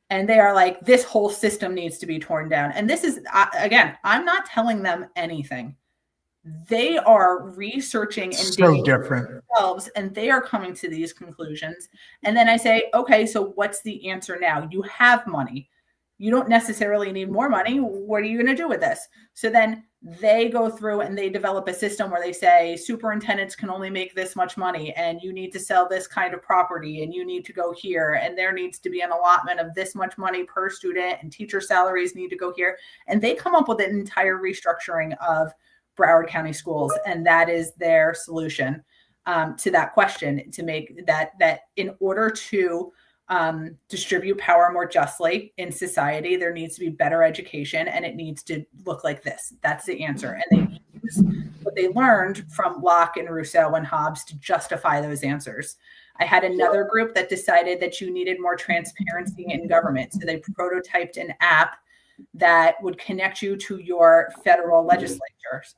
And they are like, this whole system needs to be torn down. And this is, again, I'm not telling them anything. They are researching and so different themselves, and they are coming to these conclusions. And then I say, okay, so what's the answer now? You have money. you don't necessarily need more money. What are you going to do with this? So then they go through and they develop a system where they say superintendents can only make this much money, and you need to sell this kind of property, and you need to go here, and there needs to be an allotment of this much money per student, and teacher salaries need to go here. And they come up with an entire restructuring of Broward County schools, and that is their solution to that question, to make that in order to distribute power more justly in society, there needs to be better education, and it needs to look like this. That's the answer. And they use what they learned from Locke and Rousseau and Hobbes to justify those answers. I had another group that decided that you needed more transparency in government. So they prototyped an app that would connect you to your federal legislatures.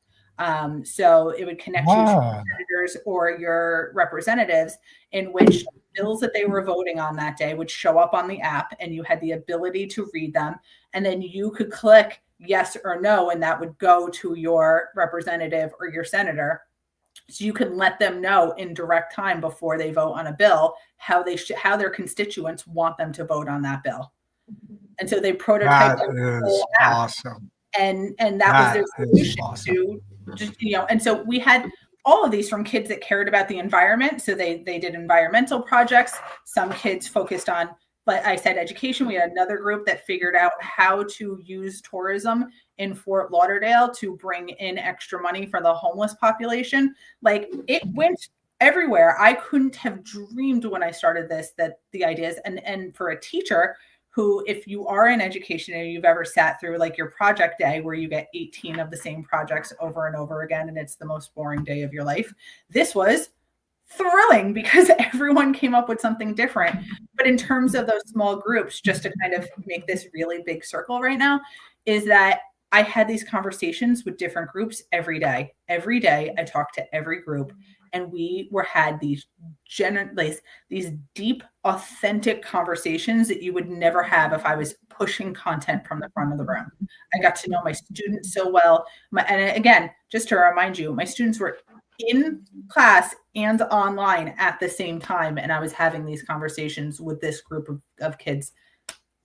So it would connect you to senators or your representatives, in which bills that they were voting on that day would show up on the app, and you had the ability to read them. And then you could click yes or no, and that would go to your representative or your senator. So you can let them know in direct time before they vote on a bill how their constituents want them to vote on that bill. And so they prototyped that is awesome. And that was their solution to just, and so we had all of these from kids that cared about the environment. So they did environmental projects. Some kids focused on, but I said education. We had another group that figured out how to use tourism in Fort Lauderdale to bring in extra money for the homeless population. Like, it went everywhere. I couldn't have dreamed when I started this that the ideas, and for a teacher who, if you are in education and you've ever sat through like your project day where you get 18 of the same projects over and over again, and it's the most boring day of your life, this was thrilling because everyone came up with something different. But in terms of those small groups, just to kind of make this really big circle right now, is that I had these conversations with different groups every day. Every day I talked to every group, and we had these deep, authentic conversations that you would never have if I was pushing content from the front of the room. I got to know my students so well. And again, just to remind you, my students were in class and online at the same time, and I was having these conversations with this group of kids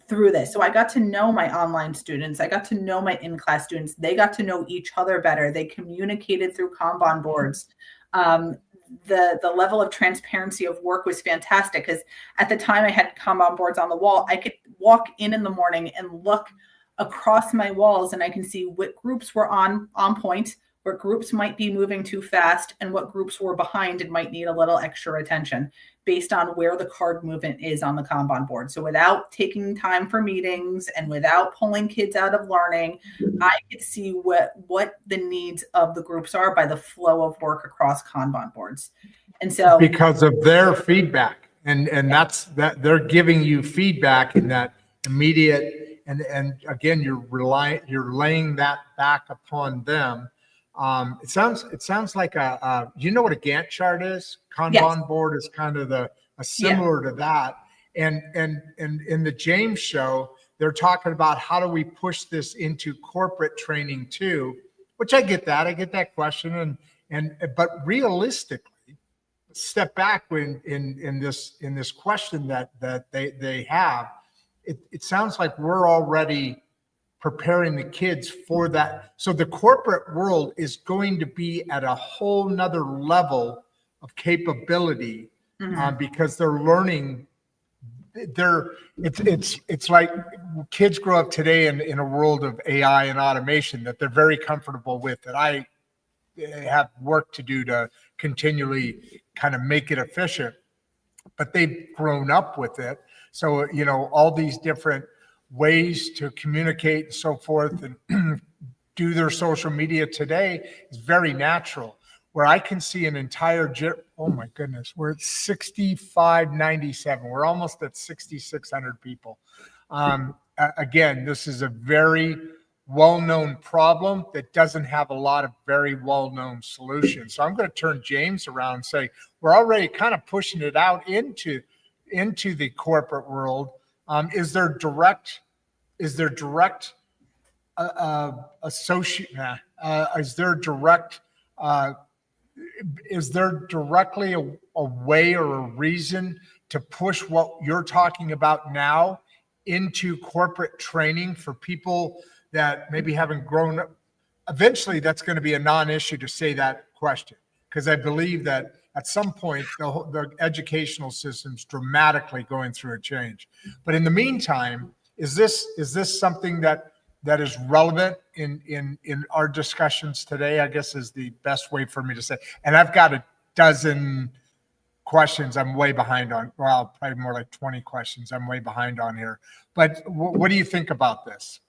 through this. So I got to know my online students. I got to know my in-class students. They got to know each other better. They communicated through Kanban boards. The level of transparency of work was fantastic, because at the time I had Kanban boards on the wall. I could walk in the morning and look across my walls, and I can see what groups were on point, what groups might be moving too fast, and what groups were behind and might need a little extra attention based on where the card movement is on the Kanban board. So without taking time for meetings and without pulling kids out of learning, I could see what the needs of the groups are by the flow of work across Kanban boards. And so because of their feedback, and that's that they're giving you feedback in that immediate, and again, you're laying that back upon them. It sounds like you know what a Gantt chart is? Kanban board is kind of a similar to that. And in the James show, they're talking about how do we push this into corporate training too, which I get that question. But realistically, step back in this question that they have, it sounds like we're already preparing the kids for that. So the corporate world is going to be at a whole nother level of capability, because they're learning. It's like kids grow up today in a world of AI and automation that they're very comfortable with, that I have work to do to continually kind of make it efficient, but they've grown up with it. So, all these different ways to communicate and so forth and do their social media today is very natural. Where I can see an entire, oh my goodness, we're at 6597. We're almost at 6,600 people. Again, this is a very well-known problem that doesn't have a lot of very well-known solutions. So I'm going to turn James around and say, we're already kind of pushing it out into the corporate world. Is there direct is there directly a way or a reason to push what you're talking about now into corporate training for people that maybe haven't grown up? Eventually, that's going to be a non-issue to say that question, because I believe that at some point the educational system's dramatically going through a change. But in the meantime, is this something that is relevant in our discussions today? I guess is the best way for me to say. And I've got a dozen questions I'm way behind on. Well, probably more like 20 questions I'm way behind on here. But what do you think about this?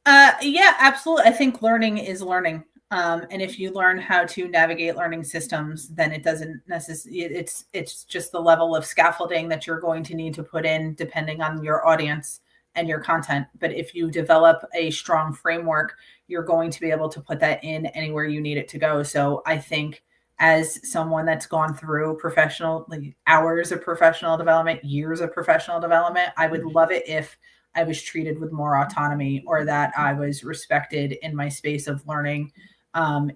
Yeah, absolutely. I think learning is learning. And if you learn how to navigate learning systems, then it doesn't necessarily, it's just the level of scaffolding that you're going to need to put in depending on your audience and your content. But if you develop a strong framework, you're going to be able to put that in anywhere you need it to go. So I think as someone that's gone through hours of professional development, years of professional development, I would love it if I was treated with more autonomy, or that I was respected in my space of learning,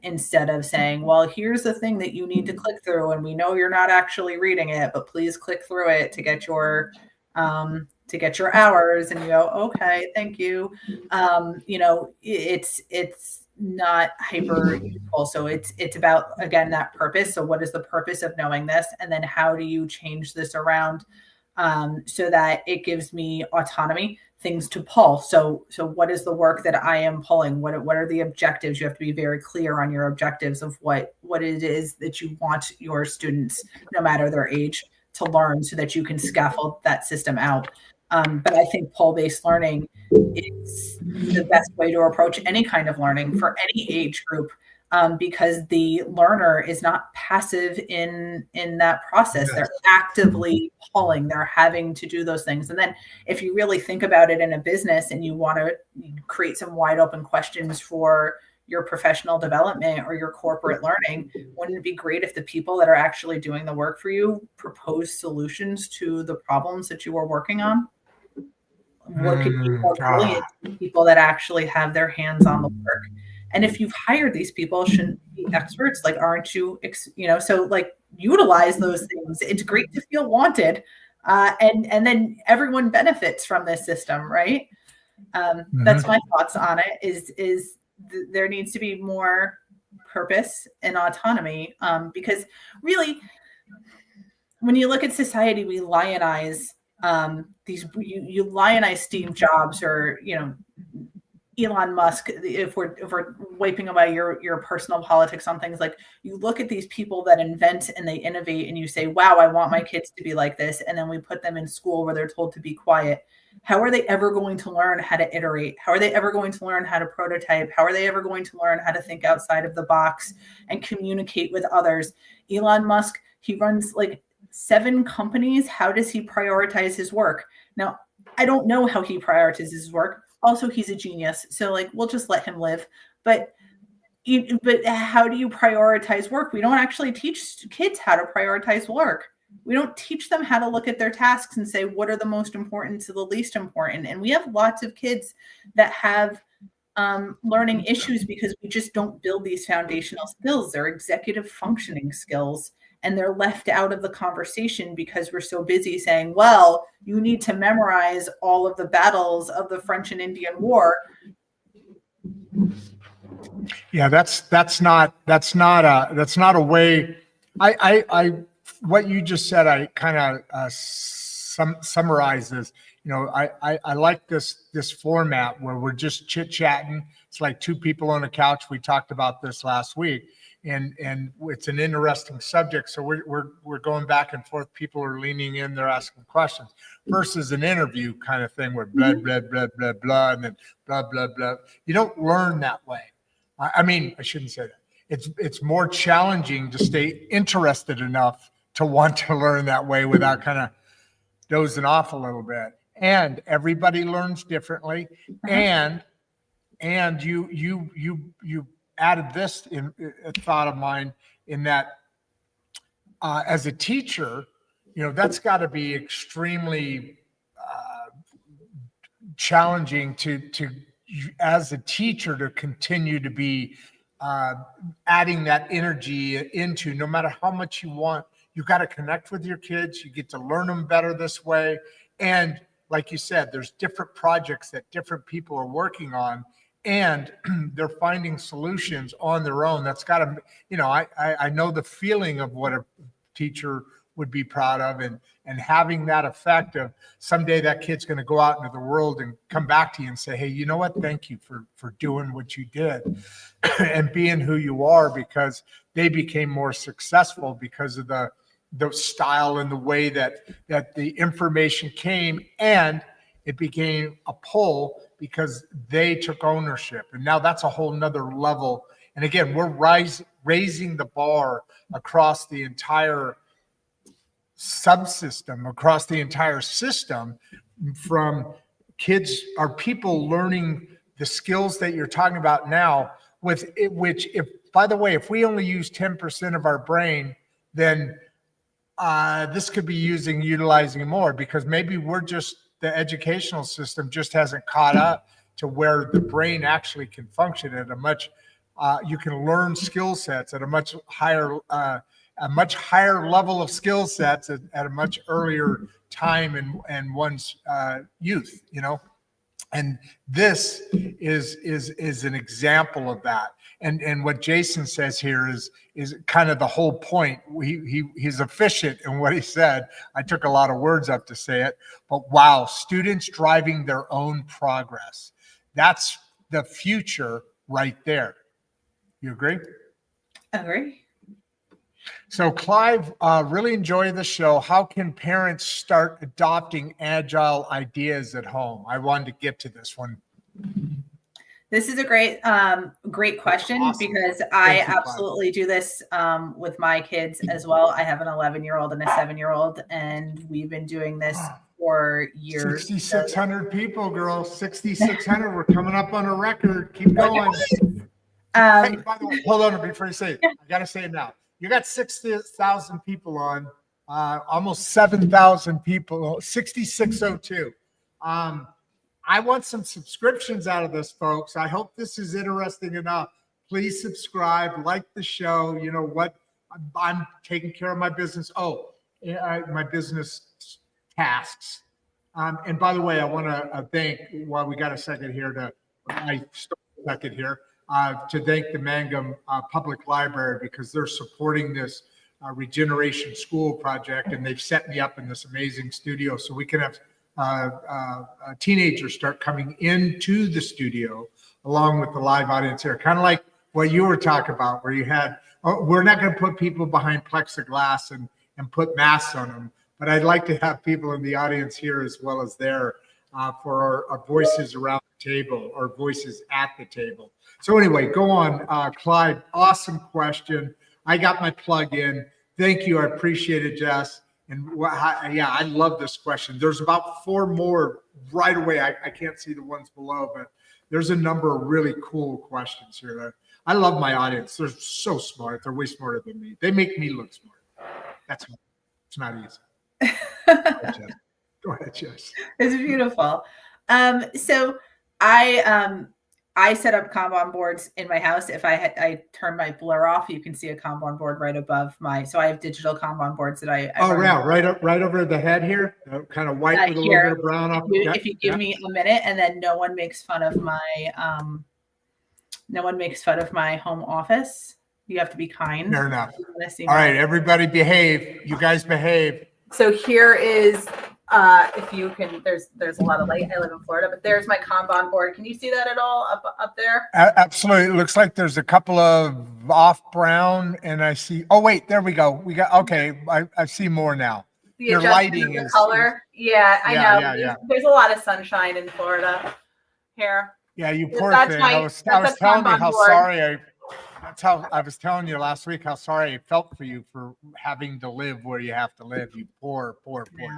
instead of saying, well, here's the thing that you need to click through, and we know you're not actually reading it, but please click through it to get your hours. And you go, okay, thank you. It's not hyper useful. So it's about, again, that purpose. So what is the purpose of knowing this? And then how do you change this around, so that it gives me autonomy, things to pull. So what is the work that I am pulling? What are the objectives? You have to be very clear on your objectives of what it is that you want your students, no matter their age, to learn, so that you can scaffold that system out. But I think pull-based learning is the best way to approach any kind of learning for any age group, because the learner is not passive in that process. They're actively pulling, they're having to do those things. And then if you really think about it in a business and you want to create some wide open questions for your professional development or your corporate learning, wouldn't it be great if the people that are actually doing the work for you propose solutions to the problems that you are working on? What could be more brilliant than people that actually have their hands on the work? And if you've hired these people, shouldn't be experts? Like, aren't you, so like utilize those things. It's great to feel wanted. And then everyone benefits from this system, right? That's my thoughts on it, is there needs to be more purpose and autonomy. Because really, when you look at society, we lionize you lionize Steve Jobs, or Elon Musk, if we're wiping away your personal politics on things. Like, you look at these people that invent and they innovate, and you say, wow, I want my kids to be like this. And then we put them in school where they're told to be quiet. How are they ever going to learn how to iterate? How are they ever going to learn how to prototype? How are they ever going to learn how to think outside of the box and communicate with others? Elon Musk, he runs like 7 companies. How does he prioritize his work? Now, I don't know how he prioritizes his work. Also, he's a genius. So like, we'll just let him live. But how do you prioritize work? We don't actually teach kids how to prioritize work. We don't teach them how to look at their tasks and say, what are the most important to the least important? And we have lots of kids that have learning issues because we just don't build these foundational skills. They're executive functioning skills, and they're left out of the conversation because we're so busy saying, well, you need to memorize all of the battles of the French and Indian War. Yeah, that's not a way. I what you just said, I kind of summarizes. I like this format where we're just chit chatting. It's like 2 people on a couch. We talked about this last week, and it's an interesting subject. So we're going back and forth. People are leaning in, they're asking questions, versus an interview kind of thing where blah blah blah blah blah and then blah blah blah. You don't learn that way. I mean, I shouldn't say that. It's more challenging to stay interested enough to want to learn that way without kind of dozing off a little bit. And everybody learns differently. And you added this in a thought of mine, in that as a teacher, that's got to be extremely challenging to as a teacher to continue to be adding that energy into, no matter how much you want. You got to connect with your kids. You get to learn them better this way. And like you said, there's different projects that different people are working on, and they're finding solutions on their own. That's got to, I know the feeling of what a teacher would be proud of, and having that effect of someday that kid's going to go out into the world and come back to you and say, hey, you know what? Thank you for doing what you did and being who you are, because they became more successful because of the style and the way that the information came, and it became a pull because they took ownership. And now that's a whole nother level. And again, we're raising the bar across the entire subsystem, across the entire system, from kids or people learning the skills that you're talking about now, with it, which, if, by the way, if we only use 10% of our brain, then this could be utilizing more, because maybe the educational system just hasn't caught up to where the brain actually can function at a much, you can learn skill sets at a much higher level of skill sets at a much earlier time in one's youth, and this is an example of that. And what Jason says here is kind of the whole point. He's efficient in what he said. I took a lot of words up to say it, but wow, students driving their own progress. That's the future right there. You agree? Agree. So Clive, really enjoy the show. How can parents start adopting Agile ideas at home? I wanted to get to this one. This is a great question, Awesome. because I absolutely do this with my kids as well. I have an 11-year-old and a 7-year-old, and we've been doing this for years. 6,600 people, girl. 6,600. We're coming up on a record. Keep going. Hey, by the way, hold on before you say it. I got to say it now. You got 60,000 people on, almost 7,000 people, 6,602. I want some subscriptions out of this, folks. I hope this is interesting enough. Please subscribe, like the show. You know what? I'm taking care of my business. My business tasks. And by the way, I want to thank, while we got a second here, to thank the Mangum Public Library, because they're supporting this regeneration school project, and they've set me up in this amazing studio so we can have teenagers start coming into the studio along with the live audience here, kind of like what you were talking about, where you had, we're not going to put people behind plexiglass and put masks on them, but I'd like to have people in the audience here as well as there for our voices around the table, or voices at the table. So anyway, go on, Clyde. Awesome question. I got my plug in. Thank you. I appreciate it, Jess. And yeah, I love this question. There's about 4 more right away. I can't see the ones below, but there's a number of really cool questions here. I love my audience. They're so smart. They're way smarter than me. They make me look smart. It's not easy. Go ahead, Jess. It's beautiful. So I set up Kanban boards in my house. If I turn my blur off, you can see a Kanban board right above so I have digital Kanban boards that I right over the head here, kind of white with a little bit of brown off. If you give me a minute, and then no one makes fun of my home office. You have to be kind. Fair enough. All right, everybody behave. You guys behave. So here is, if you can, there's a lot of light. I live in Florida, but there's my Kanban board. Can you see that at all up there? Absolutely. It looks like there's a couple of off brown, and I see, oh wait, there we go. Okay. I see more now. Your lighting is color. I know. Yeah. There's a lot of sunshine in Florida here. Yeah, you poor thing. I was telling you how sorry I was telling you last week how sorry I felt for you for having to live where you have to live. You poor thing.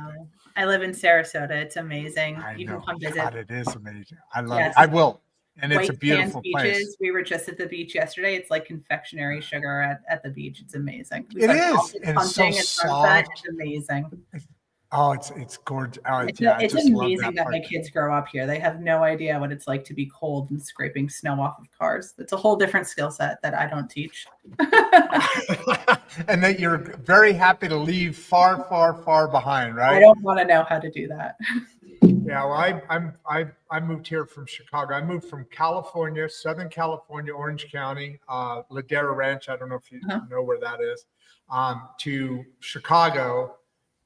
I live in Sarasota. It's amazing. You can come visit. God, it is amazing. I love it. I will. And it's a beautiful place. We were just at the beach yesterday. It's like confectionery sugar at the beach. It's amazing. It is. And it's so soft. It's amazing. Oh, it's gorgeous. Oh, it's amazing that my kids grow up here. They have no idea what it's like to be cold and scraping snow off of cars. It's a whole different skill set that I don't teach. And that you're very happy to leave far, far, far behind, right? I don't want to know how to do that. Yeah, well, I moved here from Chicago. I moved from California, Southern California, Orange County, Ladera Ranch. I don't know if you know where that is, to Chicago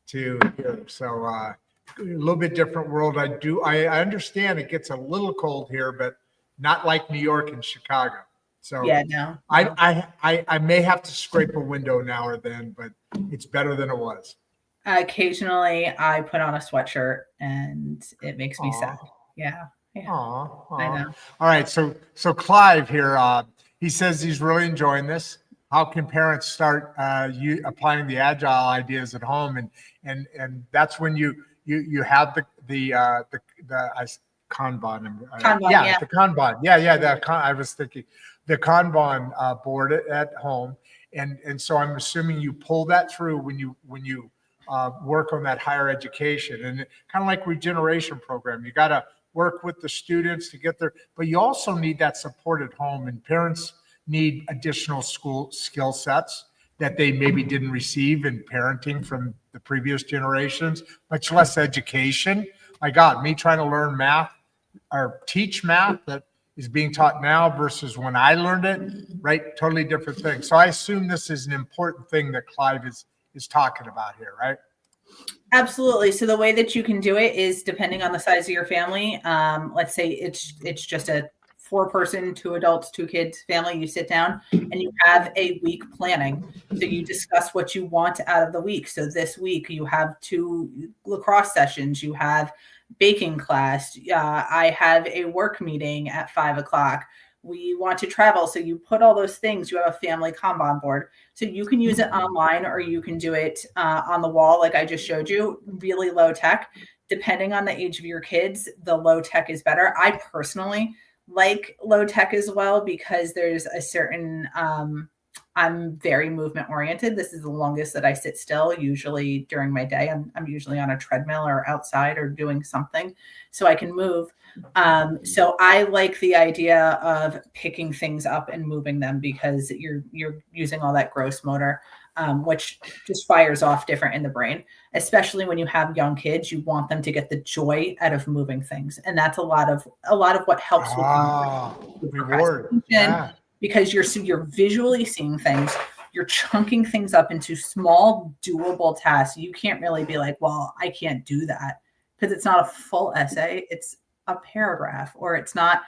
to here. So a little bit different world. I understand it gets a little cold here, but not like New York and Chicago. So Yeah, no. I may have to scrape a window now or then, but it's better than it was. Occasionally, I put on a sweatshirt and it makes me sad. Aw. Yeah, yeah, Aw, I aw. know. All right. So Clive here, he says he's really enjoying this. How can parents start applying the agile ideas at home? And that's when you have the Kanban. Kanban, yeah. The Kanban. Yeah. I was thinking the Kanban board at home. And so I'm assuming you pull that through when you work on that higher education, and kind of like regeneration program. You got to work with the students to get there, but you also need that support at home, and parents need additional school skill sets that they maybe didn't receive in parenting from the previous generations, much less education. My God, me trying to learn math or teach math that is being taught now versus when I learned it, right? Totally different thing. So I assume this is an important thing that Clive is talking about here, right? Absolutely. So the way that you can do it is depending on the size of your family. Let's say it's just a 4-person, 2 adults, 2 kids family. You sit down and you have a week planning. So you discuss what you want out of the week. So this week you have 2 lacrosse sessions. You have baking class. I have a work meeting at 5:00. We want to travel. So you put all those things, you have a family Kanban board. So you can use it online or you can do it on the wall, like I just showed you, really low tech. Depending on the age of your kids, the low tech is better. I personally like low tech as well because there's a certain, I'm very movement oriented. This is the longest that I sit still. Usually during my day, I'm usually on a treadmill or outside or doing something so I can move. So I like the idea of picking things up and moving them because you're using all that gross motor, which just fires off different in the brain. Especially when you have young kids, you want them to get the joy out of moving things, and that's a lot of what helps with Reward. Yeah. because you're visually seeing things. You're chunking things up into small, doable tasks. You can't really be like, well, I can't do that because it's not a full essay. It's a paragraph, or it's not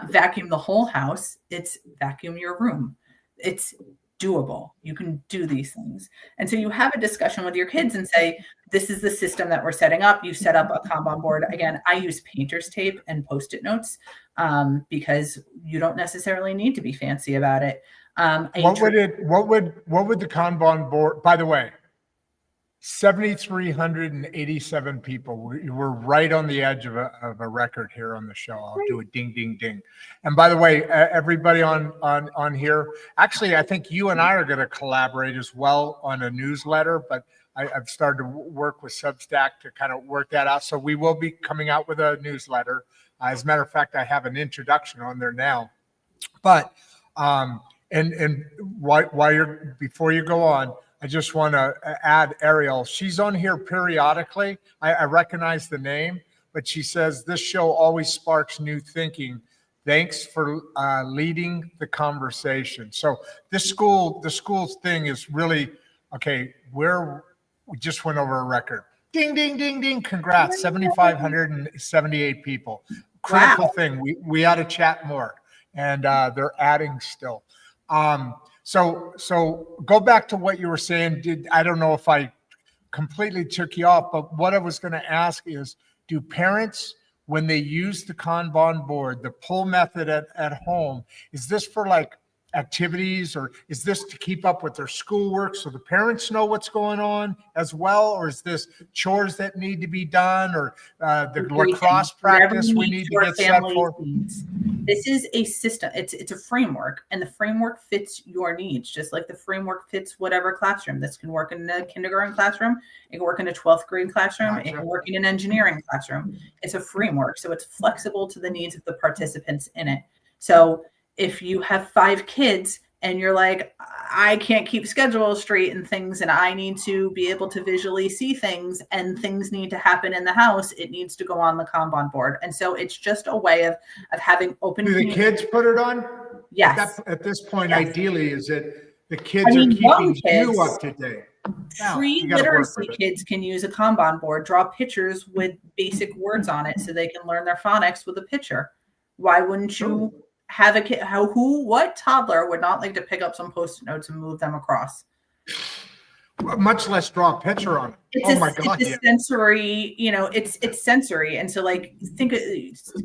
vacuum the whole house. It's vacuum your room. It's doable. You can do these things. And so you have a discussion with your kids and say, this is the system that we're setting up. You set up a Kanban board. Again, I use painter's tape and Post-it notes because you don't necessarily need to be fancy about it. What would the Kanban board, by the way, 7,387 people. We're right on the edge of a record here on the show. I'll do a ding, ding, ding. And by the way, everybody on here, actually, I think you and I are going to collaborate as well on a newsletter, but I've started to work with Substack to kind of work that out. So we will be coming out with a newsletter. As a matter of fact, I have an introduction on there now. But and before you go on, I just want to add Ariel. She's on here periodically. I recognize the name, but she says this show always sparks new thinking. Thanks for leading the conversation. So the school's thing is really okay. We just went over a record. Ding, ding, ding, ding. Congrats. 7,578 people. Critical thing. We ought to chat more. And they're adding still. So go back to what you were saying. I don't know if I completely took you off, but what I was going to ask is, do parents, when they use the Kanban board, the pull method at home, is this for like activities, or is this to keep up with their schoolwork so the parents know what's going on as well? Or is this chores that need to be done, or the lacrosse practice we need to get set for? This is a system. It's a framework, and the framework fits your needs, just like the framework fits whatever classroom. This can work in a kindergarten classroom. It can work in a 12th grade classroom. Gotcha. It can work in an engineering classroom. It's a framework, so it's flexible to the needs of the participants in it. So if you have 5 kids, and you're like, I can't keep schedules straight and things, and I need to be able to visually see things, and things need to happen in the house. It needs to go on the Kanban board. And so it's just a way of having open. Do the kids put it on? Yes. At this point, Yes. ideally, is that the kids are keeping you up to date. Pre-literacy kids can use a Kanban board, draw pictures with basic words on it so they can learn their phonics with a picture. Why wouldn't you have a kid? What toddler would not like to pick up some Post-it notes and move them across? Much less draw a picture on it. Oh my God. It's sensory, it's sensory. And so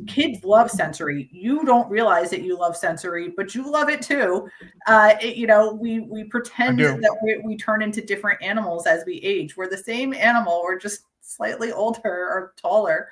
kids love sensory. You don't realize that you love sensory, but you love it too. We pretend that we turn into different animals as we age. We're the same animal. We're just slightly older or taller.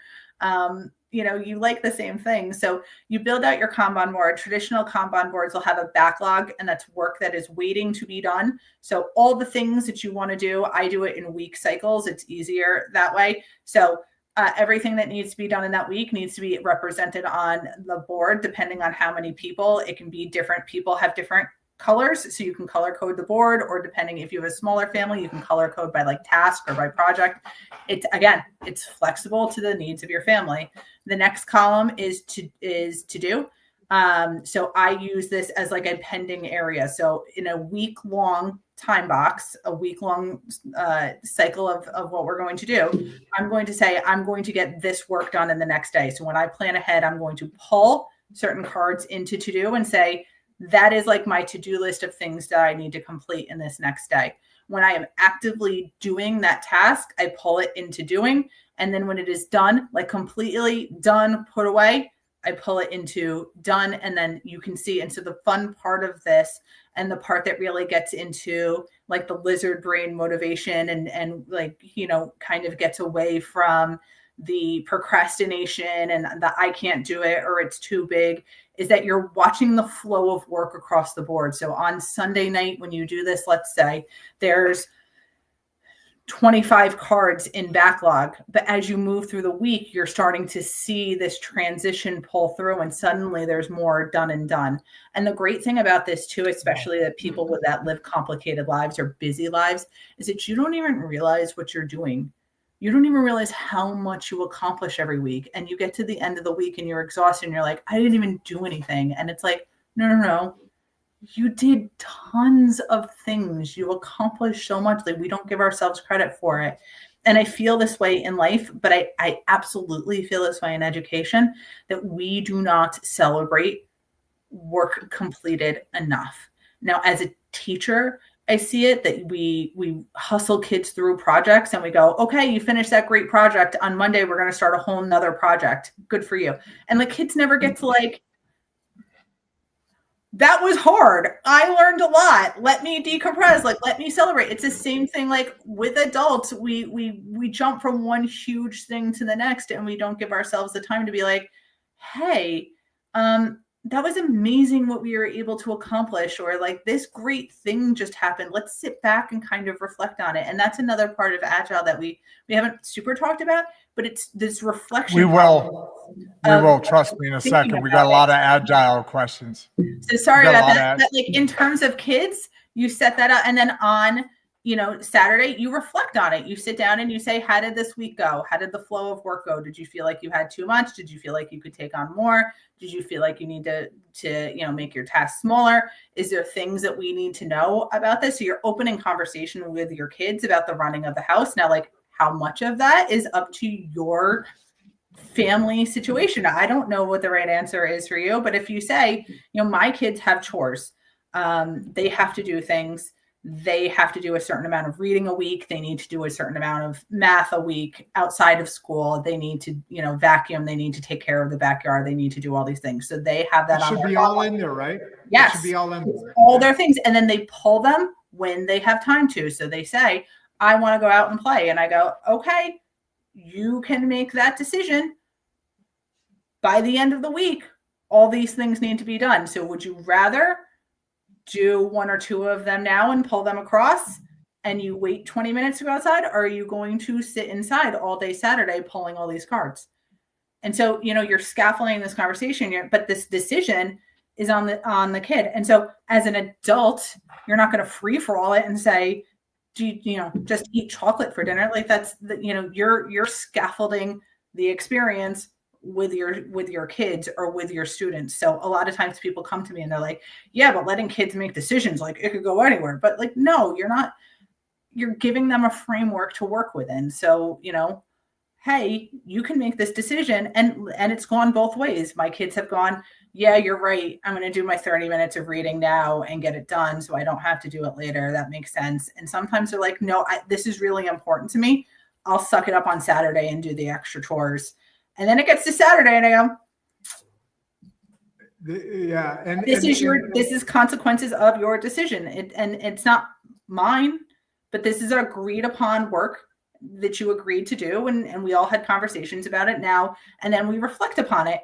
You like the same thing. So you build out your Kanban board. Traditional Kanban boards will have a backlog, and that's work that is waiting to be done. So all the things that you want to do, I do it in week cycles. It's easier that way. So everything that needs to be done in that week needs to be represented on the board, depending on how many people. It can be different. People have different colors, so you can color code the board, or depending if you have a smaller family, you can color code by task or by project. It's flexible to the needs of your family. The next column is to do. So I use this as a pending area. So in a week-long time box, a week-long cycle of what we're going to do, I'm going to say, I'm going to get this work done in the next day. So when I plan ahead, I'm going to pull certain cards into to-do and say, that is my to-do list of things that I need to complete in this next day. When I am actively doing that task, I pull it into doing. And then when it is done, completely done, put away, I pull it into done. And then you can see. And so the fun part of this, and the part that really gets into the lizard brain motivation and kind of gets away from the procrastination and the I can't do it or it's too big, is that you're watching the flow of work across the board. So on Sunday night, when you do this, let's say there's 25 cards in backlog, but as you move through the week, you're starting to see this transition pull through, and suddenly there's more done and done. And the great thing about this too, especially that people that live complicated lives or busy lives, is that you don't even realize what you're doing. You don't even realize how much you accomplish every week. And you get to the end of the week and you're exhausted and you're like, I didn't even do anything. And it's no. You did tons of things. You accomplished so much. We don't give ourselves credit for it. And I feel this way in life, but I absolutely feel this way in education, that we do not celebrate work completed enough. Now, as a teacher, I see it that we hustle kids through projects and we go, okay, you finished that great project. On Monday, we're going to start a whole nother project. Good for you. And the kids never get to that was hard. I learned a lot. Let me decompress. Let me celebrate. It's the same thing with adults. We jump from one huge thing to the next, and we don't give ourselves the time to be hey, that was amazing what we were able to accomplish, or this great thing just happened. Let's sit back and kind of reflect on it. And that's another part of Agile that we haven't super talked about, but it's this reflection. We will. Trust me, in a second. We got a lot of Agile questions. So sorry about that. But in terms of kids, you set that up, and then on Saturday, you reflect on it. You sit down and you say, how did this week go? How did the flow of work go? Did you feel like you had too much? Did you feel like you could take on more? Did you feel like you need to make your tasks smaller? Is there things that we need to know about this? So you're opening conversation with your kids about the running of the house. Now, how much of that is up to your family situation? I don't know what the right answer is for you, but if you say, my kids have chores, they have to do things. They have to do a certain amount of reading a week. They need to do a certain amount of math a week outside of school. They need to, vacuum. They need to take care of the backyard. They need to do all these things. So they have that. It should be all in there, right? Yes. It should be all in there. All their things. And then they pull them when they have time to. So they say, I want to go out and play. And I go, okay, you can make that decision. By the end of the week, all these things need to be done. So would you rather do one or two of them now and pull them across and you wait 20 minutes to go outside? Or are you going to sit inside all day Saturday pulling all these cards? And so, you're scaffolding this conversation, but this decision is on the kid. And so as an adult, you're not going to free for all it and say, do you just eat chocolate for dinner? Like that's you're scaffolding the experience with your kids or with your students. So a lot of times people come to me and they're like, yeah, but letting kids make decisions, like it could go anywhere. But like, no, you're not. You're giving them a framework to work within. So, hey, you can make this decision. And it's gone both ways. My kids have gone, yeah, you're right. I'm going to do my 30 minutes of reading now and get it done so I don't have to do it later. That makes sense. And sometimes they're like, no, this is really important to me. I'll suck it up on Saturday and do the extra chores. And then it gets to Saturday and I go, yeah. And this is consequences of your decision. And it's not mine, but this is agreed upon work that you agreed to do. And we all had conversations about it now. And then we reflect upon it.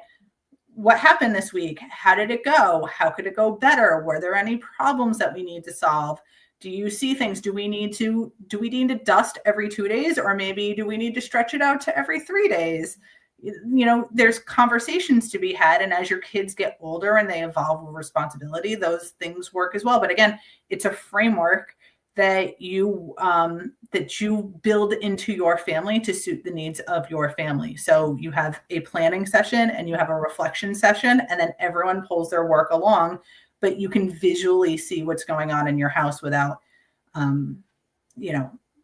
What happened this week? How did it go? How could it go better? Were there any problems that we need to solve? Do you see things? Do we need to dust every 2 days? Or maybe do we need to stretch it out to every 3 days? There's conversations to be had. And as your kids get older and they evolve with responsibility, those things work as well. But again, it's a framework that you build into your family to suit the needs of your family. So you have a planning session and you have a reflection session, and then everyone pulls their work along, but you can visually see what's going on in your house without,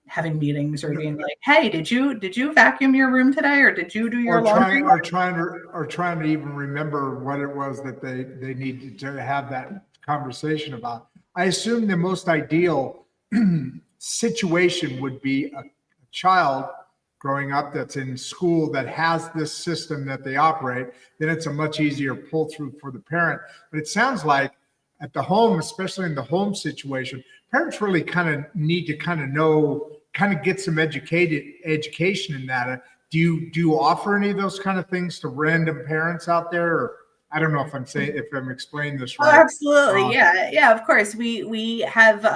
having meetings or being like, hey, did you vacuum your room today? Or did you do your laundry? Or trying to even remember what it was that they needed to have that conversation about. I assume the most ideal situation would be a child growing up that's in school that has this system that they operate. Then it's a much easier pull through for the parent. But it sounds like at the home, especially in the home situation, parents really kind of need to get some education in that. Do you offer any of those kind of things to random parents out there? Or I don't know if I'm explaining this right. Oh, absolutely. Yeah, of course. We have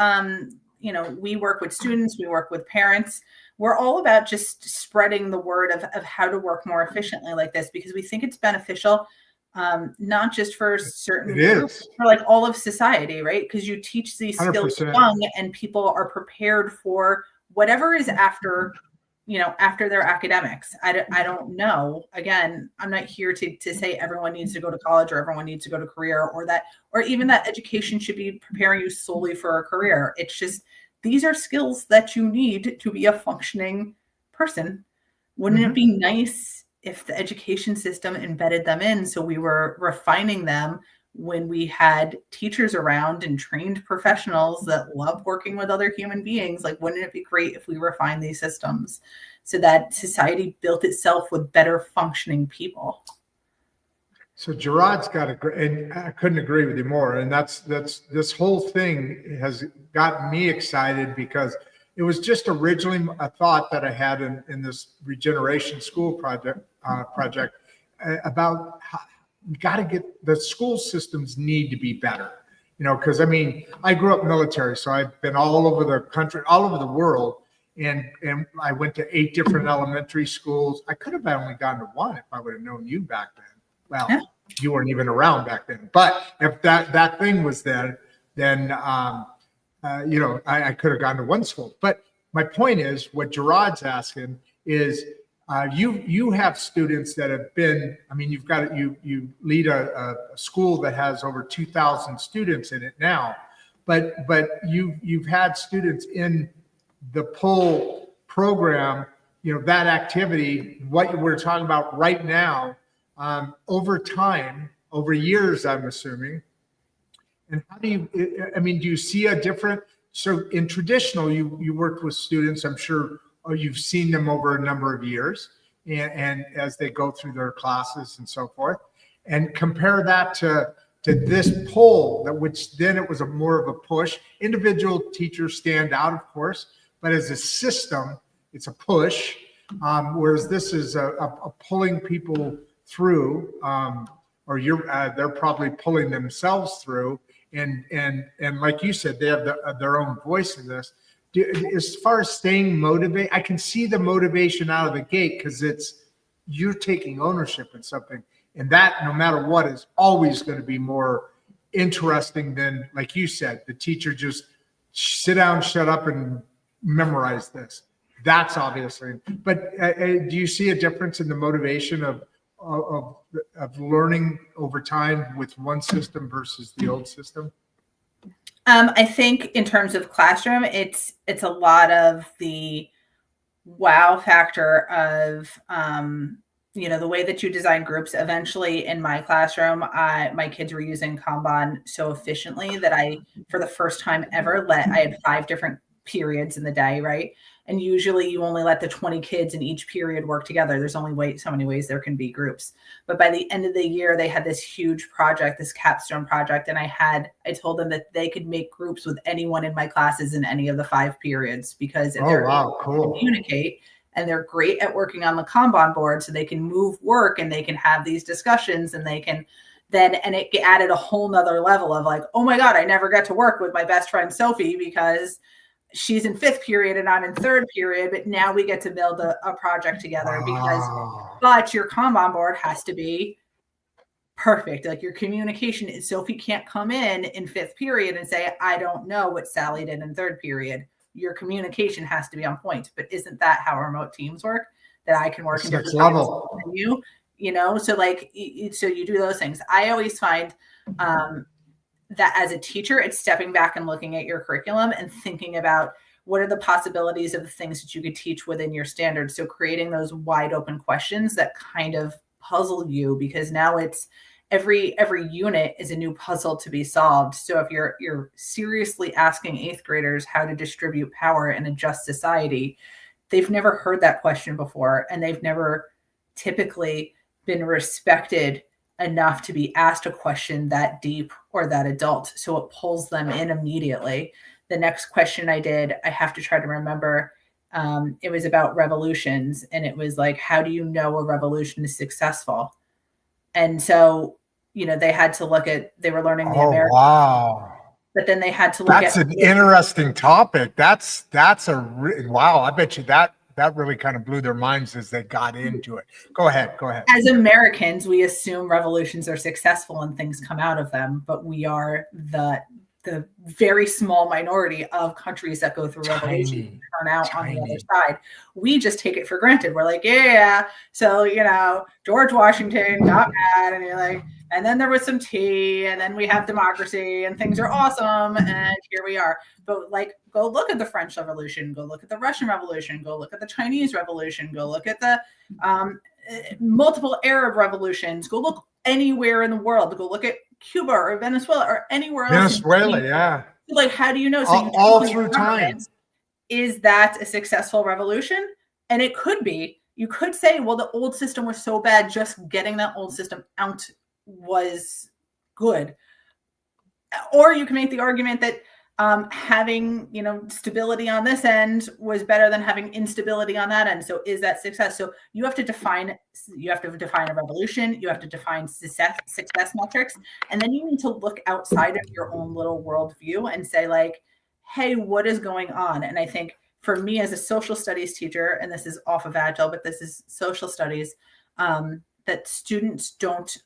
we work with students, we work with parents. We're all about just spreading the word of how to work more efficiently like this, because we think it's beneficial, not just for certain groups, for like all of society, right? Because you teach these skills 100%. young and people are prepared for whatever is after their academics. I don't know. Again, I'm not here to say everyone needs to go to college or everyone needs to go to career, or even that education should be preparing you solely for a career. It's just, these are skills that you need to be a functioning person. Wouldn't it be nice if the education system embedded them in, so we were refining them when we had teachers around and trained professionals that love working with other human beings? Like, wouldn't it be great if we refined these systems so that society built itself with better functioning people? So Gerard's got and I couldn't agree with you more. And that's this whole thing has gotten me excited, because it was just originally a thought that I had in this regeneration school project about how we got to get the school systems need to be better, because I grew up military, so I've been all over the country, all over the world. And I went to 8 different elementary schools. I could have only gone to 1 if I would have known you back then. Well, yeah. You weren't even around back then. But if that thing was there, then I could have gone to 1 school. But my point is, what Gerard's asking is, you have students that have been. You lead a school that has over 2,000 students in it now, but you've had students in the pull program, that activity, what we're talking about right now, over time, over years, I'm assuming. And how do you see a different, so in traditional, you worked with students, I'm sure, or you've seen them over a number of years and as they go through their classes and so forth, and compare that to this poll, which then it was more of a push. Individual teachers stand out, of course, but as a system, it's a push, whereas this is a pulling people through, or they're probably pulling themselves through, and like you said, they have their own voice in this. As far as staying motivated, I can see the motivation out of the gate, because you're taking ownership in something, and that, no matter what, is always going to be more interesting than, like you said, the teacher just sit down, shut up, and memorize this. That's obviously, but do you see a difference in the motivation of learning over time with one system versus the old system? I think in terms of classroom, it's a lot of the wow factor of the way that you design groups. Eventually in my classroom, my kids were using Kanban so efficiently that for the first time ever, I had 5 different periods in the day, right? And usually you only let the 20 kids in each period work together. There's only so many ways there can be groups. But by the end of the year, they had this huge project, this capstone project. And I told them that they could make groups with anyone in my classes in any of the 5 periods, because if they're able to communicate and they're great at working on the Kanban board, so they can move work and they can have these discussions, and they can and it added a whole nother level of like, oh my God, I never got to work with my best friend Sophie because she's in 5th period and I'm in 3rd period, but now we get to build a project together. But your Kanban board has to be perfect. Like your communication is, Sophie can't come in 5th period and say, I don't know what Sally did in 3rd period. Your communication has to be on point. But isn't that how remote teams work? That I can work in different level than you, so so you do those things. I always find that as a teacher, it's stepping back and looking at your curriculum and thinking about what are the possibilities of the things that you could teach within your standards. So creating those wide open questions that kind of puzzle you, because now it's every unit is a new puzzle to be solved. So if you're seriously asking 8th graders how to distribute power in a just society, they've never heard that question before, and they've never typically been respected enough to be asked a question that deep or that adult. So it pulls them in immediately. The next question I have to try to remember, it was about revolutions. And it was like, how do you know a revolution is successful? And so, they had to they were learning the American. Wow. But then they had to look at. That's an interesting topic. That's wow. I bet you that really kind of blew their minds as they got into it. Go ahead. As Americans, we assume revolutions are successful and things come out of them, but we are the very small minority of countries that go through revolutions and turn out on the other side. We just take it for granted. We're like, yeah. So, George Washington got mad, and you're like, and then there was some tea, and then we have democracy, and things are awesome, and here we are. But go look at the French Revolution, go look at the Russian Revolution, go look at the Chinese Revolution, go look at the multiple Arab revolutions, go look anywhere in the world, go look at Cuba or Venezuela or anywhere else. Venezuela, yeah. How do you know? So all through time. Is that a successful revolution? And it could be. You could say, well, the old system was so bad, just getting that old system out was good. Or you can make the argument that having stability on this end was better than having instability on that end. So is that success? So you have to define a revolution, you have to define success metrics, and then you need to look outside of your own little worldview and say hey, what is going on? And I think for me as a social studies teacher, and this is off of Agile, but this is social studies, that students don't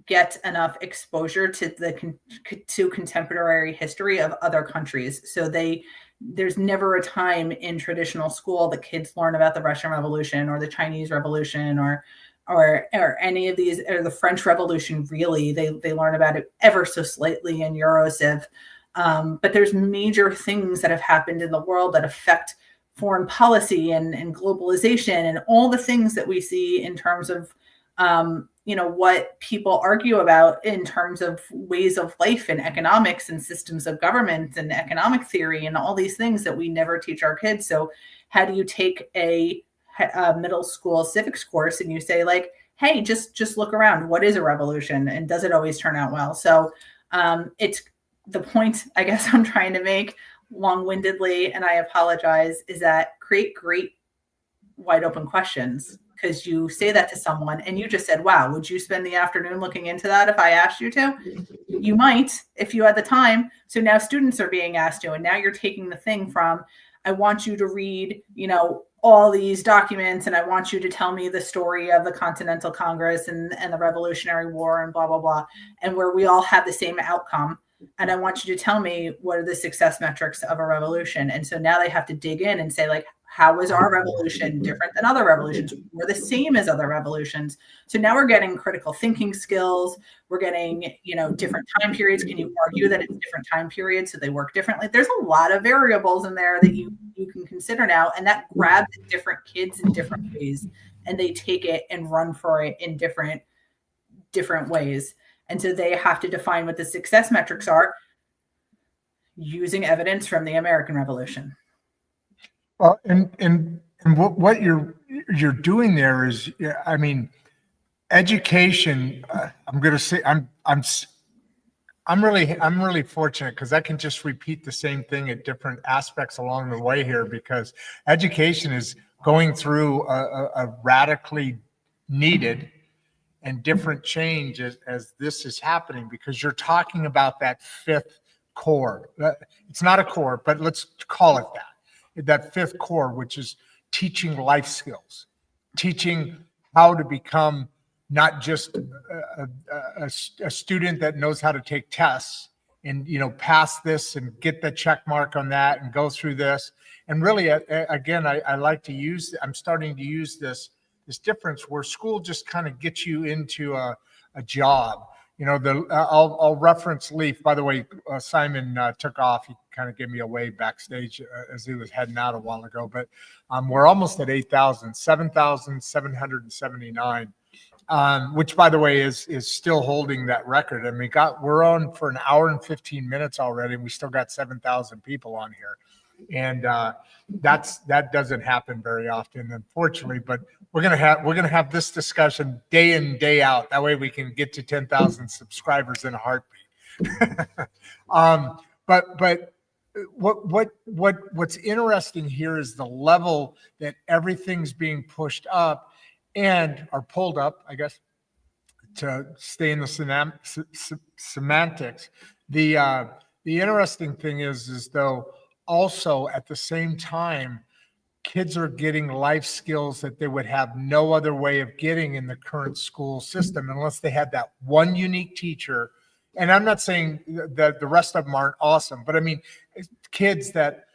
get enough exposure to contemporary history of other countries. So there's never a time in traditional school that kids learn about the Russian Revolution or the Chinese Revolution or any of these, or the French Revolution. Really, they learn about it ever so slightly in Eurociv. But there's major things that have happened in the world that affect foreign policy and globalization and all the things that we see in terms of what people argue about in terms of ways of life and economics and systems of government and economic theory and all these things that we never teach our kids. So how do you take a middle school civics course and you say hey, just look around. What is a revolution? And does it always turn out well? So it's the point, I guess, I'm trying to make long-windedly, and I apologize, is that create great wide open questions. Because you say that to someone and you just said, wow, would you spend the afternoon looking into that if I asked you to? You might, if you had the time. So now students are being asked to, and now you're taking the thing from, I want you to read, all these documents, and I want you to tell me the story of the Continental Congress and the Revolutionary War and blah, blah, blah, and where we all have the same outcome. And I want you to tell me what are the success metrics of a revolution. And so now they have to dig in and say, like, how was our revolution different than other revolutions? We're the same as other revolutions. So now we're getting critical thinking skills. We're getting, different time periods. Can you argue that it's different time periods so they work differently? There's a lot of variables in there that you can consider now, and that grabs different kids in different ways, and they take it and run for it in different ways. And so they have to define what the success metrics are using evidence from the American Revolution. Well, and what you're doing there is, I mean, education. I'm going to say I'm really fortunate because I can just repeat the same thing at different aspects along the way here, because education is going through a radically needed and different change as this is happening, because you're talking about that fifth core. It's not a core, but let's call it that fifth core, which is teaching life skills, teaching how to become not just a student that knows how to take tests and, pass this and get the check mark on that and go through this. And really, again, I like to I'm starting to use this difference where school just kind of gets you into a job. I'll reference Leaf. By the way, Simon took off. He kind of gave me a wave backstage as he was heading out a while ago. But we're almost at 7,779, which, by the way, is still holding that record. And we're on for an hour and 15 minutes already, and we still got 7,000 people on here. And that doesn't happen very often, unfortunately. But we're gonna have this discussion day in, day out. That way we can get to 10,000 subscribers in a heartbeat. But what's interesting here is the level that everything's being pushed up and are pulled up, I guess, to stay in the semantics. The interesting thing is though, also at the same time, kids are getting life skills that they would have no other way of getting in the current school system unless they had that one unique teacher. And I'm not saying that the rest of them aren't awesome, but I mean, kids that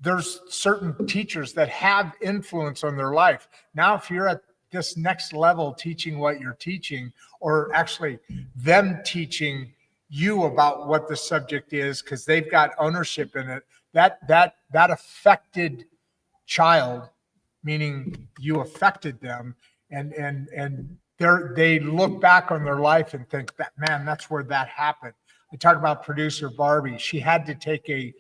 there's certain teachers that have influence on their life. Now, if you're at this next level teaching what you're teaching, or actually them teaching you about what the subject is because they've got ownership in it, that affected child, meaning you affected them, and they look back on their life and think that, man, that's where that happened. I talk about producer Barbie. She had to take a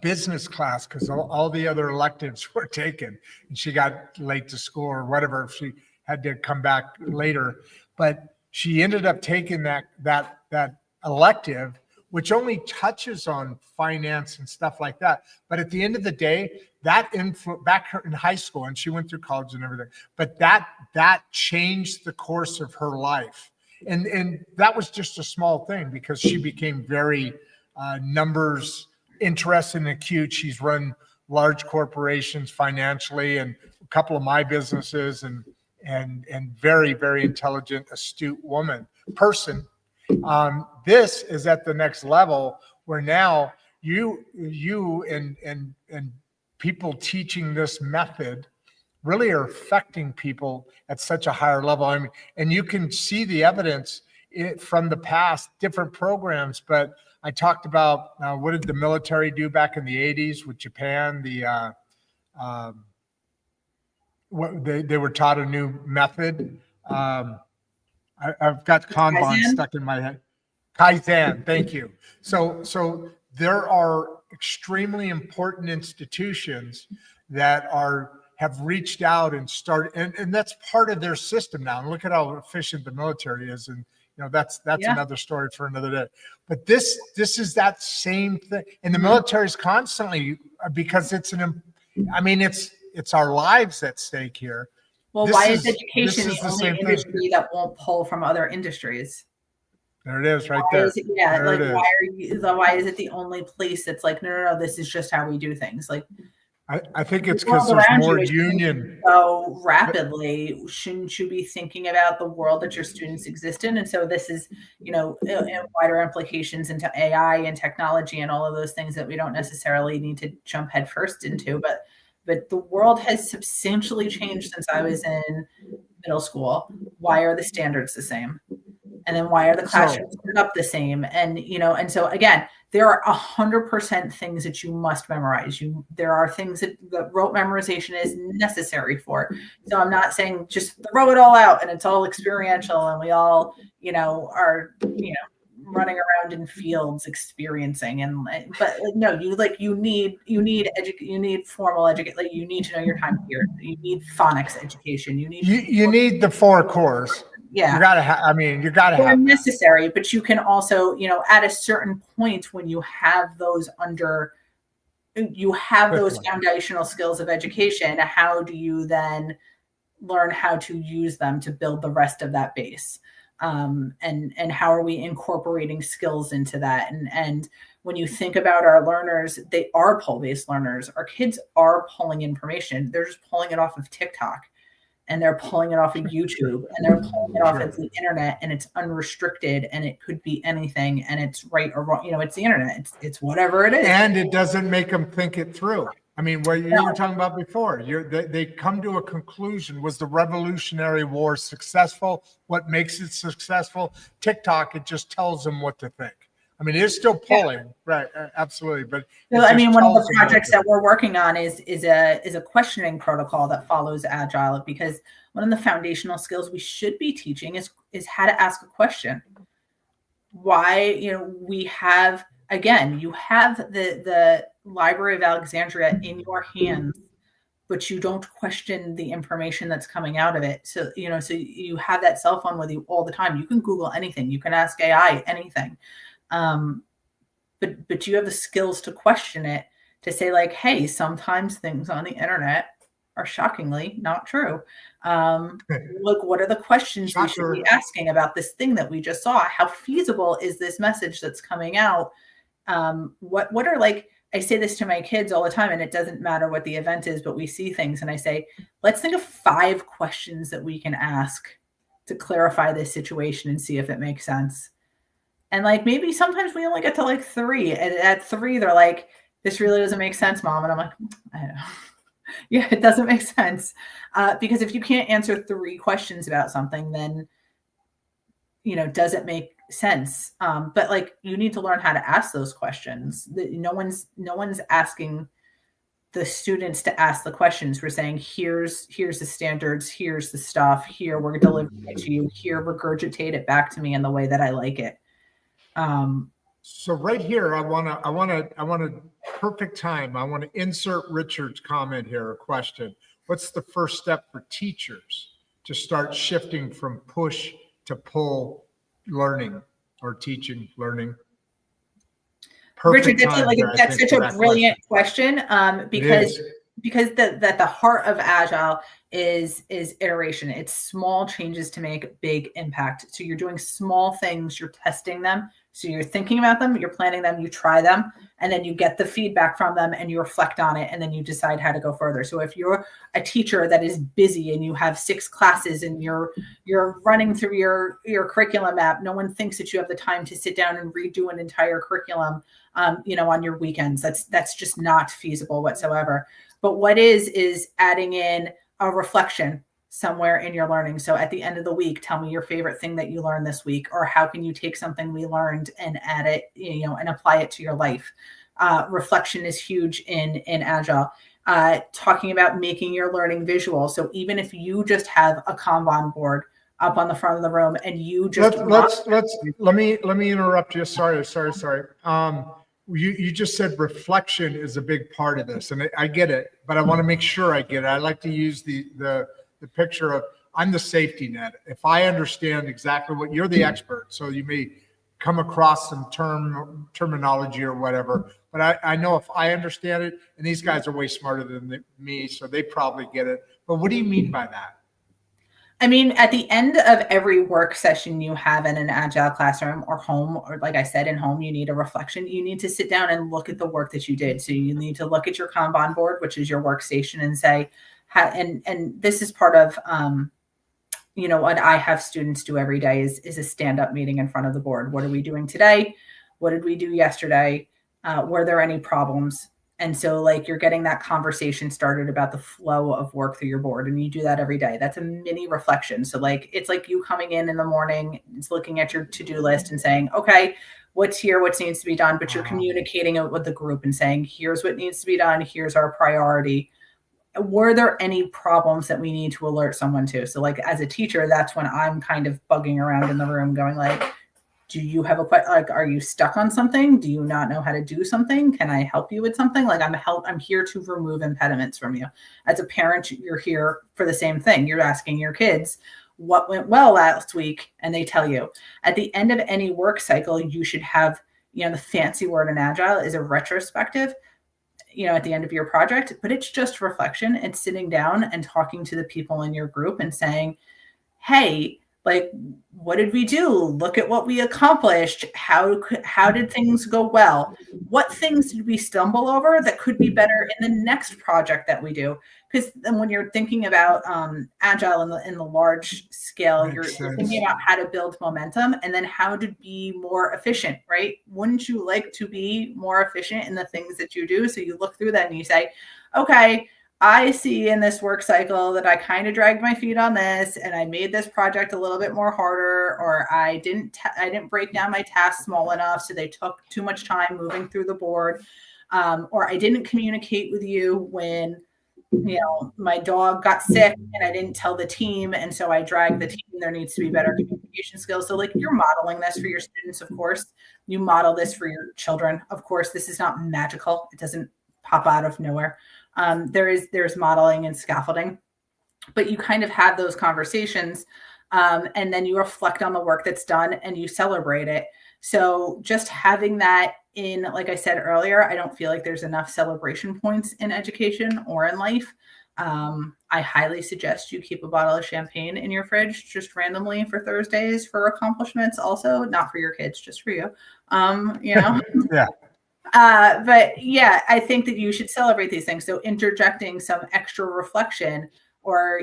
business class because all the other electives were taken, and she got late to school or whatever. She had to come back later, but she ended up taking that elective, which only touches on finance and stuff like that. But at the end of the day, that back in high school, and she went through college and everything, but that changed the course of her life. And that was just a small thing because she became very numbers interested and acute. She's run large corporations financially and a couple of my businesses, and very, very intelligent, astute person. This is at the next level where now you and people teaching this method really are affecting people at such a higher level. I mean, and you can see the evidence from the past, different programs. But I talked about what did the military do back in the 80s with Japan? They were taught a new method. I've got Kanban stuck in my head. Kaizen, thank you. So there are extremely important institutions that have reached out and started, and that's part of their system now. And look at how efficient the military is, and that's another story for another day. But this is that same thing, and the military is constantly, because it's our lives at stake here. Well, why is education the only industry that won't pull from other industries? There it is, right Why there. is it, yeah, There like it is. why is it the only place that's like, no, this is just how we do things? Like, I think it's the world because there's around more you is changing union. so rapidly. Shouldn't you be thinking about the world that your students exist in? And so this is, wider implications into AI and technology and all of those things that we don't necessarily need to jump headfirst into. But the world has substantially changed since I was in middle school. Why are the standards the same? And then why are the classrooms set up the same? And, and so again, there are 100% things that you must memorize. There are things that rote memorization is necessary for. So I'm not saying just throw it all out and it's all experiential and we all, are, running around in fields experiencing but no, you need formal education. Like you need to know your time period. You need phonics education. You need the 4 cores. Yeah. You gotta have, They're necessary, but you can also, at a certain point when you have those foundational skills of education, how do you then learn how to use them to build the rest of that base? And how are we incorporating skills into that? And when you think about our learners, they are pull-based learners. Our kids are pulling information. They're just pulling it off of TikTok. And they're pulling it off of YouTube, and they're pulling it off of the internet, and it's unrestricted, and it could be anything, and it's right or wrong. It's the internet. It's whatever it is. And it doesn't make them think it through. What you were talking about before, they come to a conclusion. Was the Revolutionary War successful? What makes it successful? TikTok, it just tells them what to think. It's still pulling, right? Absolutely, but so, one of the projects that we're working on is a questioning protocol that follows Agile, because one of the foundational skills we should be teaching is how to ask a question. Why, we have, again, you have the Library of Alexandria in your hands, but you don't question the information that's coming out of it. So, so you have that cell phone with you all the time. You can Google anything. You can ask AI anything. But you have the skills to question it, to say like, hey, sometimes things on the internet are shockingly not true. Look, what are the questions we should be asking about this thing that we just saw? How feasible is this message that's coming out? What are, like, I say this to my kids all the time, and it doesn't matter what the event is, but we see things and I say, let's think of 5 questions that we can ask to clarify this situation and see if it makes sense. And like, maybe sometimes we only get to like 3. And at 3, they're like, this really doesn't make sense, Mom. And I'm like, I know. Yeah, it doesn't make sense. Because if you can't answer 3 questions about something, then, does it make sense? But like, you need to learn how to ask those questions. No one's asking the students to ask the questions. We're saying, here's the standards, here's the stuff, here we're delivering it to you, here regurgitate it back to me in the way that I like it. So right here, I want to perfect time. I want to insert Richard's comment here, a question. What's the first step for teachers to start shifting from push to pull learning or teaching learning? Perfect. Richard, that's such a brilliant question. Because the heart of Agile is iteration. It's small changes to make big impact. So you're doing small things, you're testing them. So you're thinking about them, you're planning them, you try them, and then you get the feedback from them and you reflect on it, and then you decide how to go further. So if you're a teacher that is busy and you have 6 classes and you're running through your curriculum app, no one thinks that you have the time to sit down and redo an entire curriculum, on your weekends. That's just not feasible whatsoever. But what is adding in a reflection somewhere in your learning. So at the end of the week, tell me your favorite thing that you learned this week, or how can you take something we learned and add it, and apply it to your life. Reflection is huge in Agile. Talking about making your learning visual. So even if you just have a Kanban board up on the front of the room and you just let me interrupt you. Sorry. You just said reflection is a big part of this, and I get it, but I want to make sure I get it. I like to use the picture of, I'm the safety net. If I understand exactly what you're the expert, so you may come across some terminology or whatever, but I know if I understand it, and these guys are way smarter than me, so they probably get it. But what do you mean by that? I mean, at the end of every work session you have in an Agile classroom or home, or like I said, in home, you need a reflection. You need to sit down and look at the work that you did. So you need to look at your Kanban board, which is your workstation, and say, and this is part of, what I have students do every day is a stand-up meeting in front of the board. What are we doing today? What did we do yesterday? Were there any problems? And so like you're getting that conversation started about the flow of work through your board, and you do that every day. That's a mini reflection. So like, it's like you coming in the morning, it's looking at your to-do list and saying, okay, what's here, what needs to be done, but you're communicating it with the group and saying, here's what needs to be done. Here's our priority. Were there any problems that we need to alert someone to? So like as a teacher, that's when I'm kind of bugging around in the room going like, do you have a question? Like, are you stuck on something? Do you not know how to do something? Can I help you with something? Like I'm here to remove impediments from you. As a parent, you're here for the same thing. You're asking your kids what went well last week, and they tell you. At the end of any work cycle, you should have, the fancy word in Agile is a retrospective, at the end of your project, but it's just reflection. It's sitting down and talking to the people in your group and saying, hey, like, what did we do? Look at what we accomplished. How did things go well? What things did we stumble over that could be better in the next project that we do? Because then when you're thinking about Agile in the large scale, you're thinking about how to build momentum and then how to be more efficient, right? Wouldn't you like to be more efficient in the things that you do? So you look through that and you say, okay, I see in this work cycle that I kind of dragged my feet on this, and I made this project a little bit more harder, or I didn't break down my tasks small enough, so they took too much time moving through the board, or I didn't communicate with you when my dog got sick and I didn't tell the team, and so I dragged the team. There needs to be better communication skills. So like you're modeling this for your students, of course. You model this for your children, of course. This is not magical. It doesn't pop out of nowhere. There's modeling and scaffolding, but you kind of have those conversations, and then you reflect on the work that's done and you celebrate it. So just having that in, like I said earlier, I don't feel like there's enough celebration points in education or in life. I highly suggest you keep a bottle of champagne in your fridge just randomly for Thursdays for accomplishments. Also, not for your kids, just for you. Yeah. But yeah, I think that you should celebrate these things. So interjecting some extra reflection, or,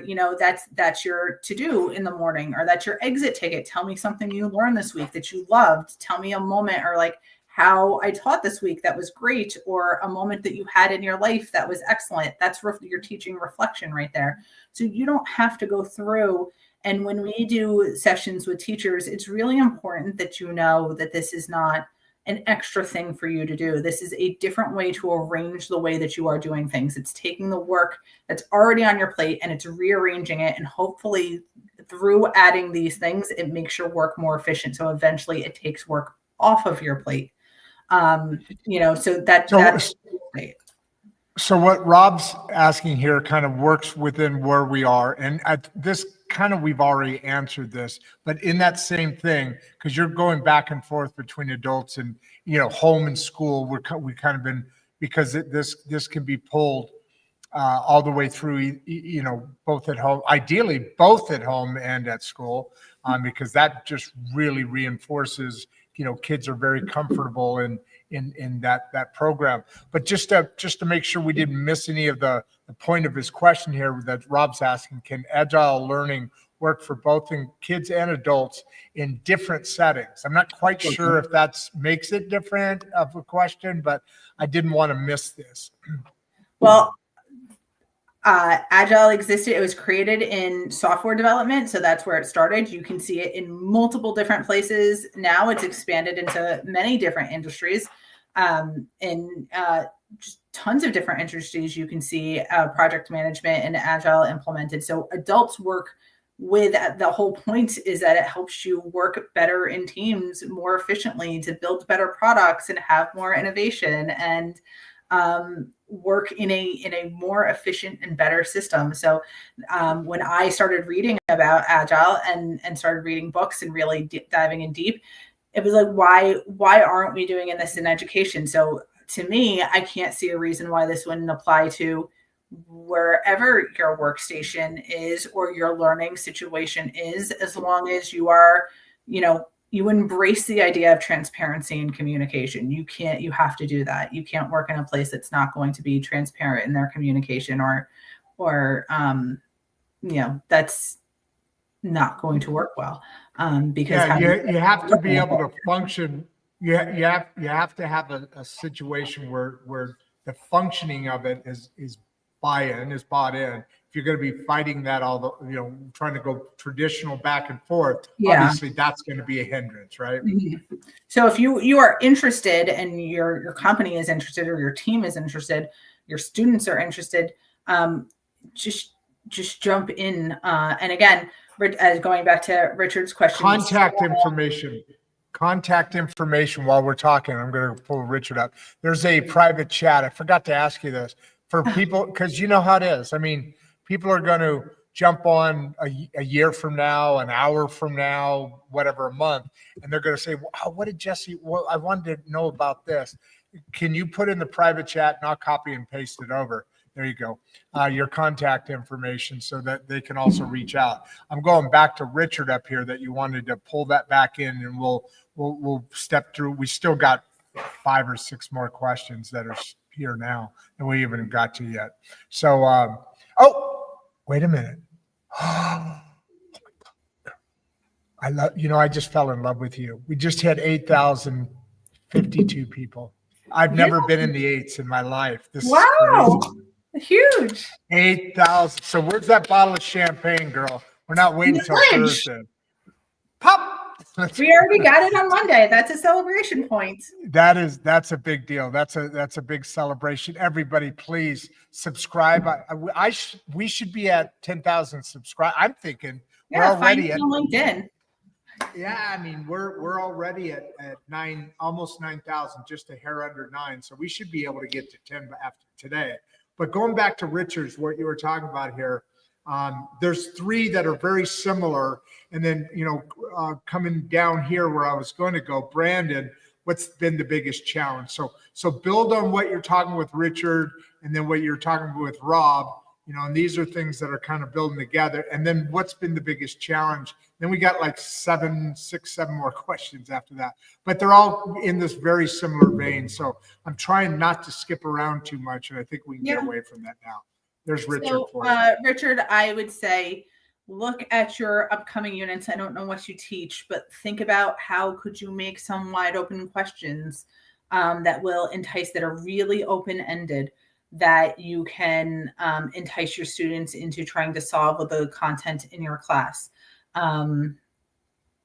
that's your to-do in the morning, or that's your exit ticket. Tell me something you learned this week that you loved. Tell me a moment, or like how I taught this week that was great, or a moment that you had in your life that was excellent. That's your teaching reflection right there. So you don't have to go through. And when we do sessions with teachers, it's really important that you know that this is not an extra thing for you to do. This is a different way to arrange the way that you are doing things. It's taking the work that's already on your plate and it's rearranging it. And hopefully through adding these things, it makes your work more efficient. So eventually it takes work off of your plate. So what Rob's asking here kind of works within where we are. And at this kind of, we've already answered this, but in that same thing, because you're going back and forth between adults and, home and school, we kind of been, because this can be pulled all the way through, both at home, ideally both at home and at school, because that just really reinforces, kids are very comfortable in that program. But just to make sure we didn't miss any of the point of his question here that Rob's asking, can Agile learning work for both in kids and adults in different settings? I'm not quite sure if that makes it different of a question, but I didn't want to miss this. Well, Agile existed. It was created in software development. So that's where it started. You can see it in multiple different places. Now it's expanded into many different industries. Just tons of different industries. You can see project management and Agile implemented. So adults work with, the whole point is that it helps you work better in teams more efficiently to build better products and have more innovation and work in a more efficient and better system. So when I started reading about Agile and started reading books and really diving in deep, it was like, why aren't we doing this in education? So to me, I can't see a reason why this wouldn't apply to wherever your workstation is or your learning situation is, as long as you are, you embrace the idea of transparency and communication. You have to do that. You can't work in a place that's not going to be transparent in their communication, or that's not going to work well. Because you have to be able to function. You have to have a situation where the functioning of it is buy-in, is bought in. If you're going to be fighting that trying to go traditional back and forth, obviously that's going to be a hindrance, right? Mm-hmm. So if you are interested, and your company is interested, or your team is interested, your students are interested, just jump in. And again, going back to Richard's question, contact information while we're talking. I'm going to pull Richard up. There's a private chat. I forgot to ask you this for people, because you know how it is. I mean, people are going to jump on a year from now, an hour from now, whatever, a month, and they're going to say, wow, what did Jesse, well, I wanted to know about this. Can you put in the private chat, and I'll copy and paste it over? There you go. Your contact information, so that they can also reach out. I'm going back to Richard up here, that you wanted to pull that back in, and we'll step through. We still got 5 or 6 more questions that are here now that we haven't got to yet. So, wait a minute. I just fell in love with you. We just had 8,052 people. I've never been in the 8s in my life. This is crazy. Huge. 8,000. So where's that bottle of champagne, girl? We're not waiting until Thursday. Pop. We already got it on Monday. That's a celebration point. That's a big deal. That's a big celebration. Everybody, please subscribe. We should be at 10,000 subscribe. I'm thinking we're already at LinkedIn. Yeah, I mean, we're already at 9, almost 9,000, just a hair under 9. So we should be able to get to 10 after today. But going back to Richard's, what you were talking about here, there's 3 that are very similar. And then, coming down here where I was going to go, Brandon, what's been the biggest challenge? So build on what you're talking with Richard, and then what you're talking with Rob, and these are things that are kind of building together. And then what's been the biggest challenge? Then we got like 7 more questions after that, but they're all in this very similar vein. So I'm trying not to skip around too much, and I think we can get away from that now. There's Richard. Richard, I would say, look at your upcoming units. I don't know what you teach, but think about how could you make some wide open questions that will entice, that are really open-ended, that you can entice your students into trying to solve with the content in your class.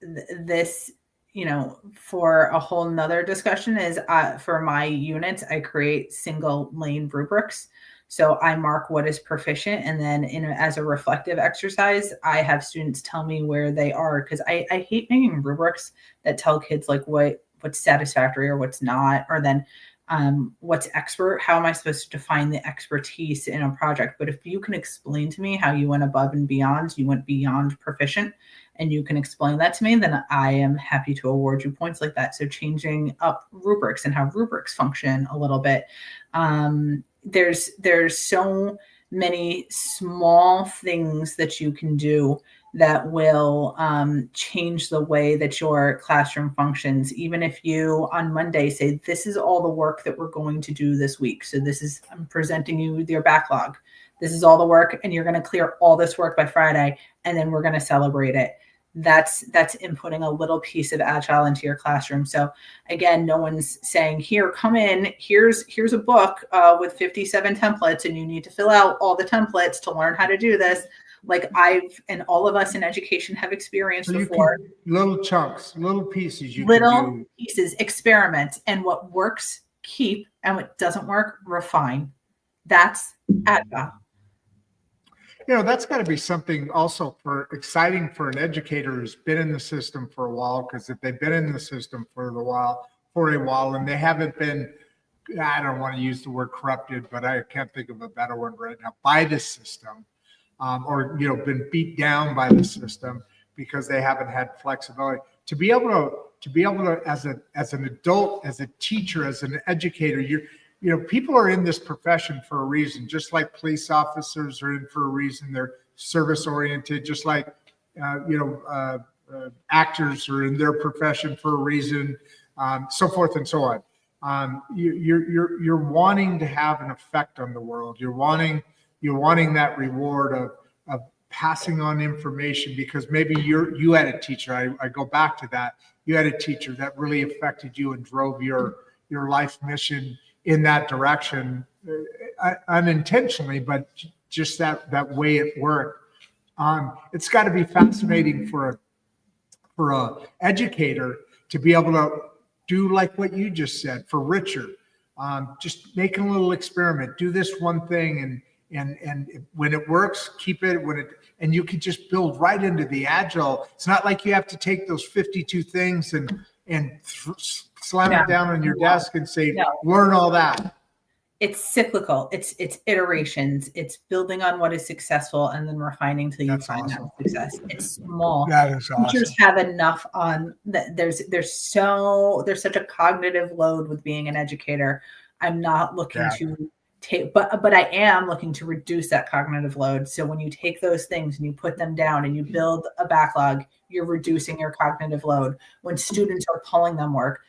This, for a whole nother discussion, is for my units, I create single lane rubrics. So I mark what is proficient, and then as a reflective exercise, I have students tell me where they are, because I hate making rubrics that tell kids like what's satisfactory or what's not, or then what's expert. How am I supposed to define the expertise in a project? But if you can explain to me how you went above and beyond, you went beyond proficient, and you can explain that to me, then I am happy to award you points like that. So changing up rubrics and how rubrics function a little bit. There's so many small things that you can do that will change the way that your classroom functions. Even if you on Monday say, this is all the work that we're going to do this week. So I'm presenting you with your backlog. This is all the work, and you're going to clear all this work by Friday, and then we're going to celebrate it. That's inputting a little piece of Agile into your classroom. So again, no one's saying, here, come in, here's a book with 57 templates, and you need to fill out all the templates to learn how to do this. Like and all of us in education have experienced before. Little chunks, little pieces pieces, experiment, and what works, keep, and what doesn't work, refine. That's Agile. That's got to be something also exciting for an educator who's been in the system for a while, because if they've been in the system for a while and they haven't been, I don't want to use the word corrupted, but I can't think of a better word right now, by the system, or been beat down by the system because they haven't had flexibility. To be able to as an adult, as a teacher, as an educator, you know, people are in this profession for a reason, just like police officers are in for a reason. They're service oriented, just like, actors are in their profession for a reason, so forth and so on. You're wanting to have an effect on the world. You're wanting that reward of passing on information, because maybe you had a teacher. I go back to that. You had a teacher that really affected you and drove your life mission in that direction, unintentionally, but just that way it worked. It's got to be fascinating for a educator to be able to do like what you just said for Richard. Just make a little experiment, do this one thing, and when it works, keep it. And you can just build right into the Agile. It's not like you have to take those 52 things and slam it down on your desk and say, learn all that. It's cyclical. It's iterations. It's building on what is successful and then refining till you find that success. It's small. That is awesome. Teachers have enough on that. There's such a cognitive load with being an educator. I'm not looking to take, but I am looking to reduce that cognitive load. So when you take those things and you put them down and you build a backlog, you're reducing your cognitive load. When students are pulling work,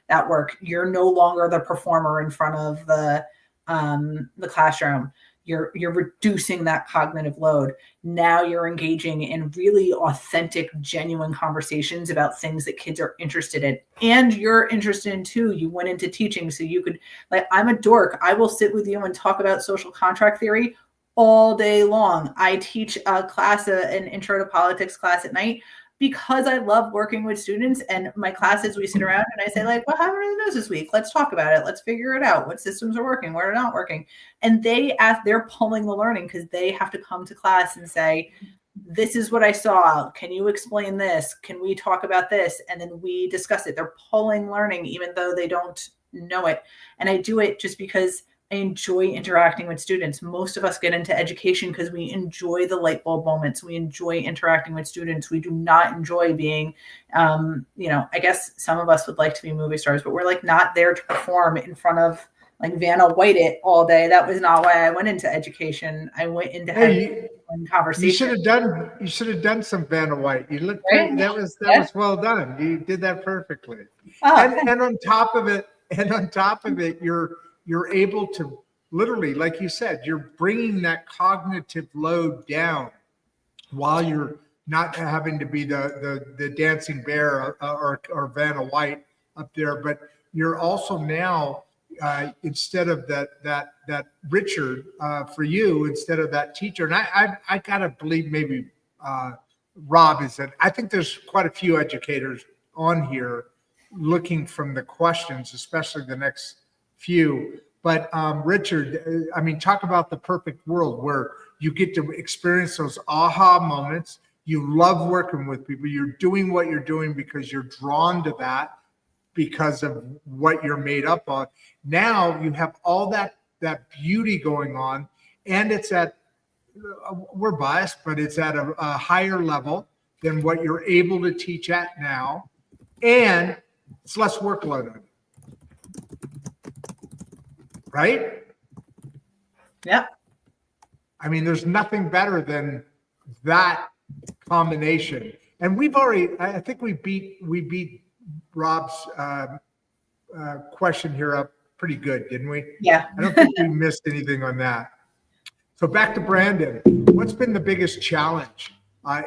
you're no longer the performer in front of the classroom. You're reducing that cognitive load. Now you're engaging in really authentic, genuine conversations about things that kids are interested in, and you're interested in too. You went into teaching, so you could, like, I'm a dork. I will sit with you and talk about social contract theory all day long. I teach a class, an intro to politics class at night, because I love working with students. And my classes, we sit around and I say, like, what happened in the news this week? Let's talk about it. Let's figure it out. What systems are working? What are not working? And they're pulling the learning, because they have to come to class and say, this is what I saw. Can you explain this? Can we talk about this? And then we discuss it. They're pulling learning, even though they don't know it. And I do it just because I enjoy interacting with students. Most of us get into education because we enjoy the light bulb moments. We enjoy interacting with students. We do not enjoy being, I guess some of us would like to be movie stars, but we're like not there to perform in front of like Vanna White it all day. That was not why I went into education. I went into having conversation. You should have done some Vanna White. You looked great. That was well done. You did that perfectly. Oh, and on top of it, you're able to literally, like you said, you're bringing that cognitive load down while you're not having to be the dancing bear or Vanna White up there, but you're also now instead of that Richard for you, instead of that teacher. And I gotta believe maybe Rob is that I think there's quite a few educators on here looking from the questions, especially the next few. But Richard, I mean, talk about the perfect world where you get to experience those aha moments. You love working with people. You're doing what you're doing because you're drawn to that because of what you're made up of. Now you have all that beauty going on, and it's at, we're biased, but it's at a higher level than what you're able to teach at now, and it's less workload on you. Right? Yeah. I mean, there's nothing better than that combination. And I think we beat Rob's question here up pretty good, didn't we? Yeah. I don't think we missed anything on that. So back to Brandon. What's been the biggest challenge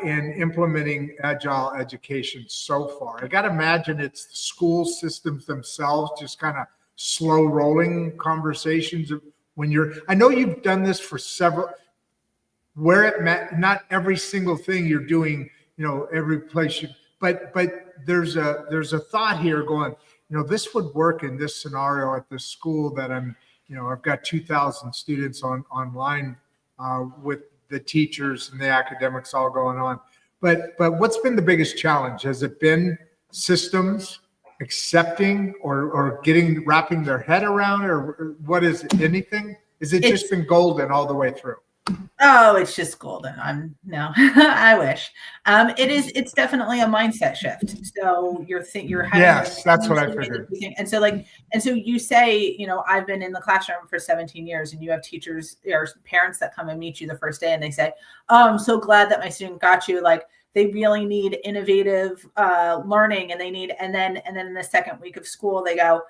in implementing Agile education so far? I got to imagine it's the school systems themselves, just kind of slow rolling conversations I know you've done this for several, not every single thing you're doing, every place but there's a thought here going, this would work in this scenario at this school that I've got 2,000 students online with the teachers and the academics all going on. But what's been the biggest challenge? Has it been systems accepting or wrapping their head around, or what is it? Anything? Is it just been golden all the way through? Oh, it's just golden. No, I wish. It's definitely a mindset shift. So you're having Yes, that's what I figured. and so like, and so you say, I've been in the classroom for 17 years and you have teachers or parents that come and meet you the first day and they say, oh, I'm so glad that my student got you. Like they really need innovative learning and then in the second week of school, they go,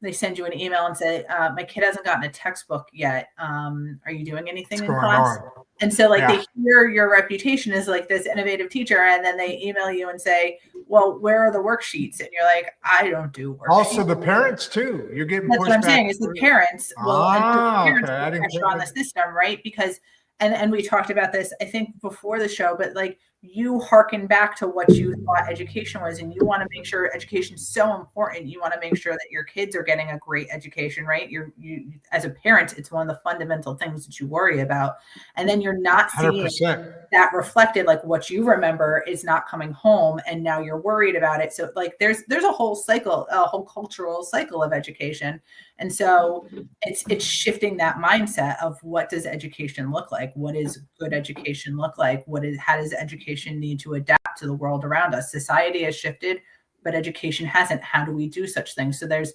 they send you an email and say, my kid hasn't gotten a textbook yet. Are you doing anything What's in going class? on? And so like Yeah. they hear your reputation as like this innovative teacher, and then they email you and say, well, where are the worksheets? And you're like, I don't do worksheets. Also the parents too. You're getting That's pushed what I'm back. saying is the parents and the parents Okay. I put didn't pressure on the system, right? Because and we talked about this, I think, before the show, but like you hearken back to what you thought education was, and you want to make sure education is so important. You want to make sure that your kids are getting a great education, right? You as a parent, it's one of the fundamental things that you worry about, and then you're not seeing 100%. that reflected, like what you remember is not coming home, and now you're worried about it. So like there's a whole cycle, a whole cultural cycle of education, and so it's shifting that mindset of what does education look like? What is good education look like? How does education need to adapt to the world around us? Society has shifted, but education hasn't. How do we do such things? So there's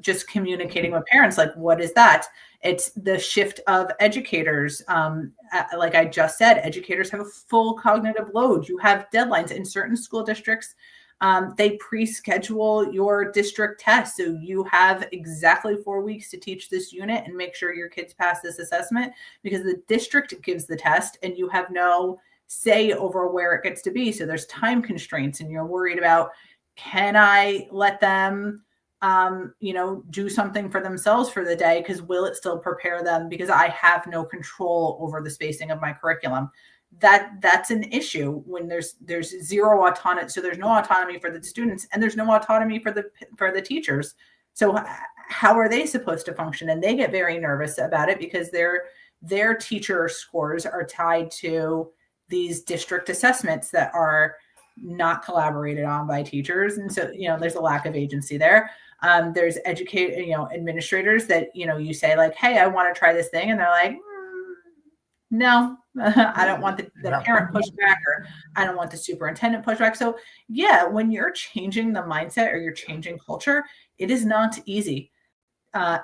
just communicating with parents, like what is that? It's the shift of educators. Like I just said, educators have a full cognitive load. You have deadlines in certain school districts. They pre-schedule your district test. So you have exactly 4 weeks to teach this unit and make sure your kids pass this assessment, because the district gives the test and you have no say over where it gets to be. So there's time constraints and you're worried about, can I let them do something for themselves for the day? Because will it still prepare them? Because I have no control over the spacing of my curriculum. That's an issue when there's zero autonomy. So there's no autonomy for the students and there's no autonomy for the teachers. So how are they supposed to function? And they get very nervous about it because their teacher scores are tied to these district assessments that are not collaborated on by teachers. And so, there's a lack of agency there. There's administrators that, you say like, hey, I want to try this thing. And they're like, no, I don't want the parent pushback, or I don't want the superintendent pushback. So yeah, when you're changing the mindset or you're changing culture, it is not easy.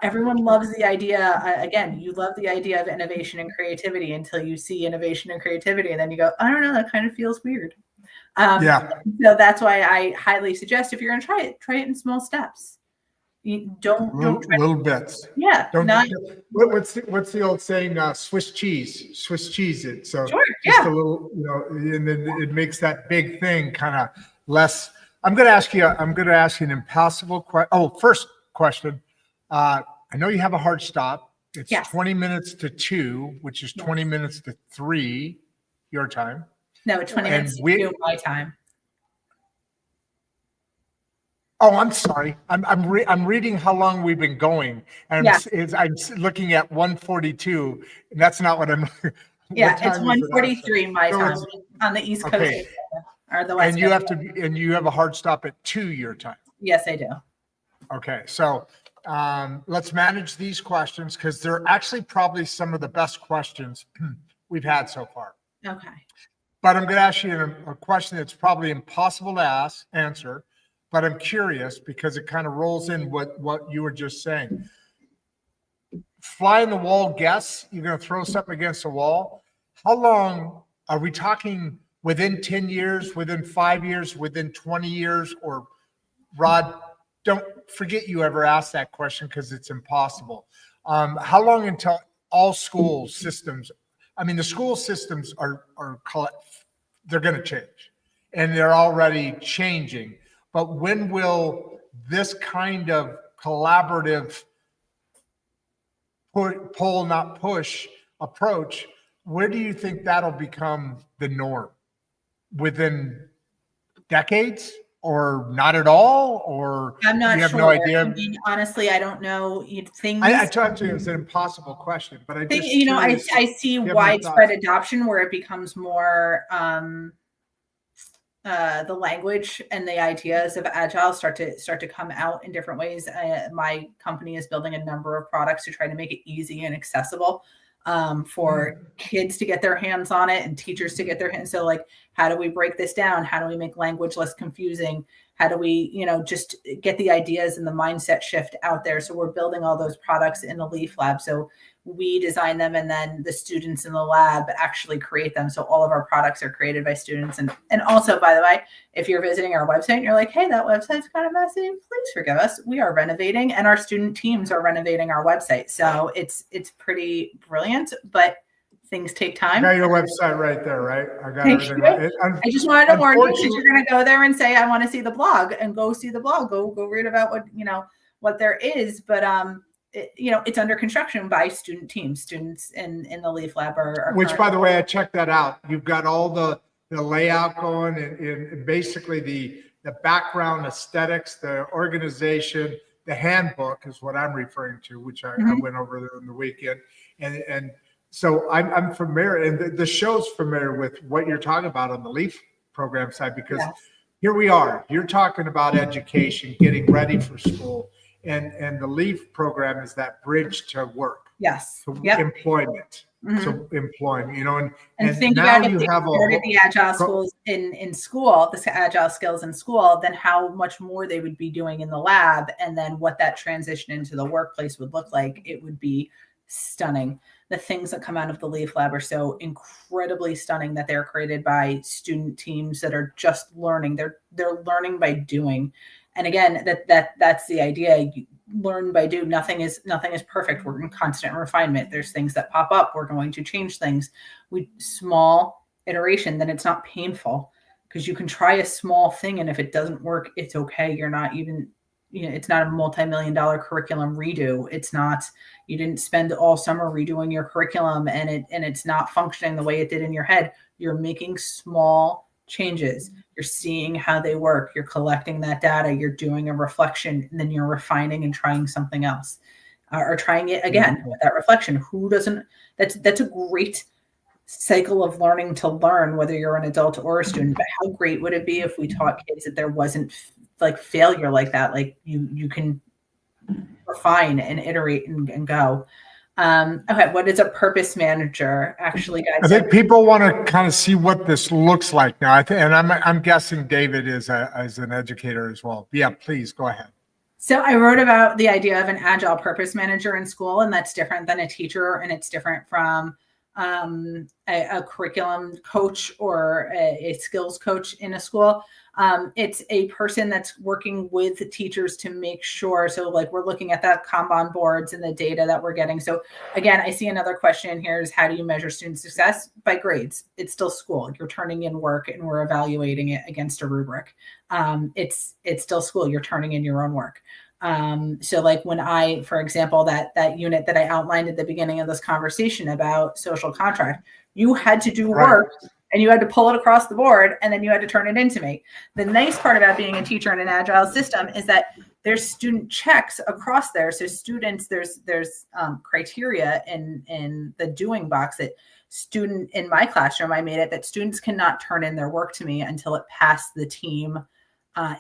Everyone loves the idea. Again, you love the idea of innovation and creativity until you see innovation and creativity. And then you go, I don't know, that kind of feels weird. So that's why I highly suggest, if you're going to try it in small steps. You don't little bits. Yeah. What's the old saying? Swiss cheese it. So sure, just a little, and then it makes that big thing kind of less. I'm going to ask you an impossible question. Oh, first question. I know you have a hard stop. It's 20 minutes to 2, which is 20 minutes to 3 your time. No, 20 minutes to 2 my time. Oh, I'm sorry. I'm reading how long we've been going, and I'm looking at 1:42, and that's not what I'm. Yeah, it's 1:43 my time on the East Coast. Okay. Or the West Coast. And you have a hard stop at 2 your time. Yes, I do. Okay, so let's manage these questions because they're actually probably some of the best questions we've had so far. Okay. But I'm going to ask you a question that's probably impossible to answer. But I'm curious because it kind of rolls in what you were just saying. Fly in the wall guess, you're going to throw something against the wall. How long are we talking? Within 10 years, within 5 years, within 20 years? Or Rod, don't forget you ever asked that question because it's impossible. How long until all school systems, the school systems they're going to change and they're already changing. But when will this kind of collaborative pull, not push approach, where do you think that'll become the norm? Within decades or not at all? Or I'm not you have sure. No idea? Honestly, I don't know. I talked to you, it's an impossible question, but I see widespread adoption where it becomes more the language and the ideas of Agile start to come out in different ways. My company is building a number of products to try to make it easy and accessible. for kids to get their hands on it and teachers to get their hands. So like, how do we break this down? How do we make language less confusing? How do we, just get the ideas and the mindset shift out there? So we're building all those products in the L-EAF Lab. So we design them and then the students in the lab actually create them. So all of our products are created by students. And also, by the way, if you're visiting our website and you're like, hey, that website's kind of messy, please forgive us. We are renovating and our student teams are renovating our website. So it's pretty brilliant, but things take time. I got your website right there, right? I got Thank everything. you. I just wanted to warn you because you're going to go there and say, I want to see the blog, and go see the blog, go read about what there is. But, it's under construction by student teams. Students in the L-EAF Lab are which, by the way, I checked that out. You've got all the layout going and basically the background aesthetics, the organization, the handbook is what I'm referring to, which I went over there on the weekend. And so I'm familiar, and the show's familiar with what you're talking about on the L-EAF program side, because here we are. You're talking about education, getting ready for school. And the L-EAF program is that bridge to work. Yes. To employment. So employment, and think about if they started the Agile schools in school, the Agile skills in school, then how much more they would be doing in the lab, and then what that transition into the workplace would look like. It would be stunning. The things that come out of the L-EAF Lab are so incredibly stunning that they're created by student teams that are just learning. They're learning by doing. And again, that's the idea. You learn by do. Nothing is perfect. We're in constant refinement. There's things that pop up. We're going to change things. Small iteration, then it's not painful, because you can try a small thing, and if it doesn't work, it's okay. You're not even, it's not a multi-million-dollar curriculum redo. It's not, you didn't spend all summer redoing your curriculum and it's not functioning the way it did in your head. You're making small changes. You're seeing how they work. You're collecting that data. You're doing a reflection, and then you're refining and trying something else, or trying it again with that reflection. Who doesn't? That's a great cycle of learning to learn, whether you're an adult or a student. But how great would it be if we taught kids that there wasn't like failure like that? Like you can refine and iterate and go. Okay, what is a purpose manager? Actually, guys, I think people want to kind of see what this looks like now. And I'm guessing David is an educator as well. Yeah, please go ahead. So I wrote about the idea of an Agile purpose manager in school, and that's different than a teacher, and it's different from a curriculum coach or a skills coach in a school. It's a person that's working with the teachers to make sure. So like we're looking at the Kanban boards and the data that we're getting. So again, I see another question here is, how do you measure student success? By grades. It's still school. You're turning in work and we're evaluating it against a rubric. It's still school. You're turning in your own work. So like when for example, that unit that I outlined at the beginning of this conversation about social contract, you had to do work. And you had to pull it across the board, and then you had to turn it into me. The nice part about being a teacher in an Agile system is that there's student checks across there. So students, there's criteria in the doing box that student in my classroom, I made it that students cannot turn in their work to me until it passed the team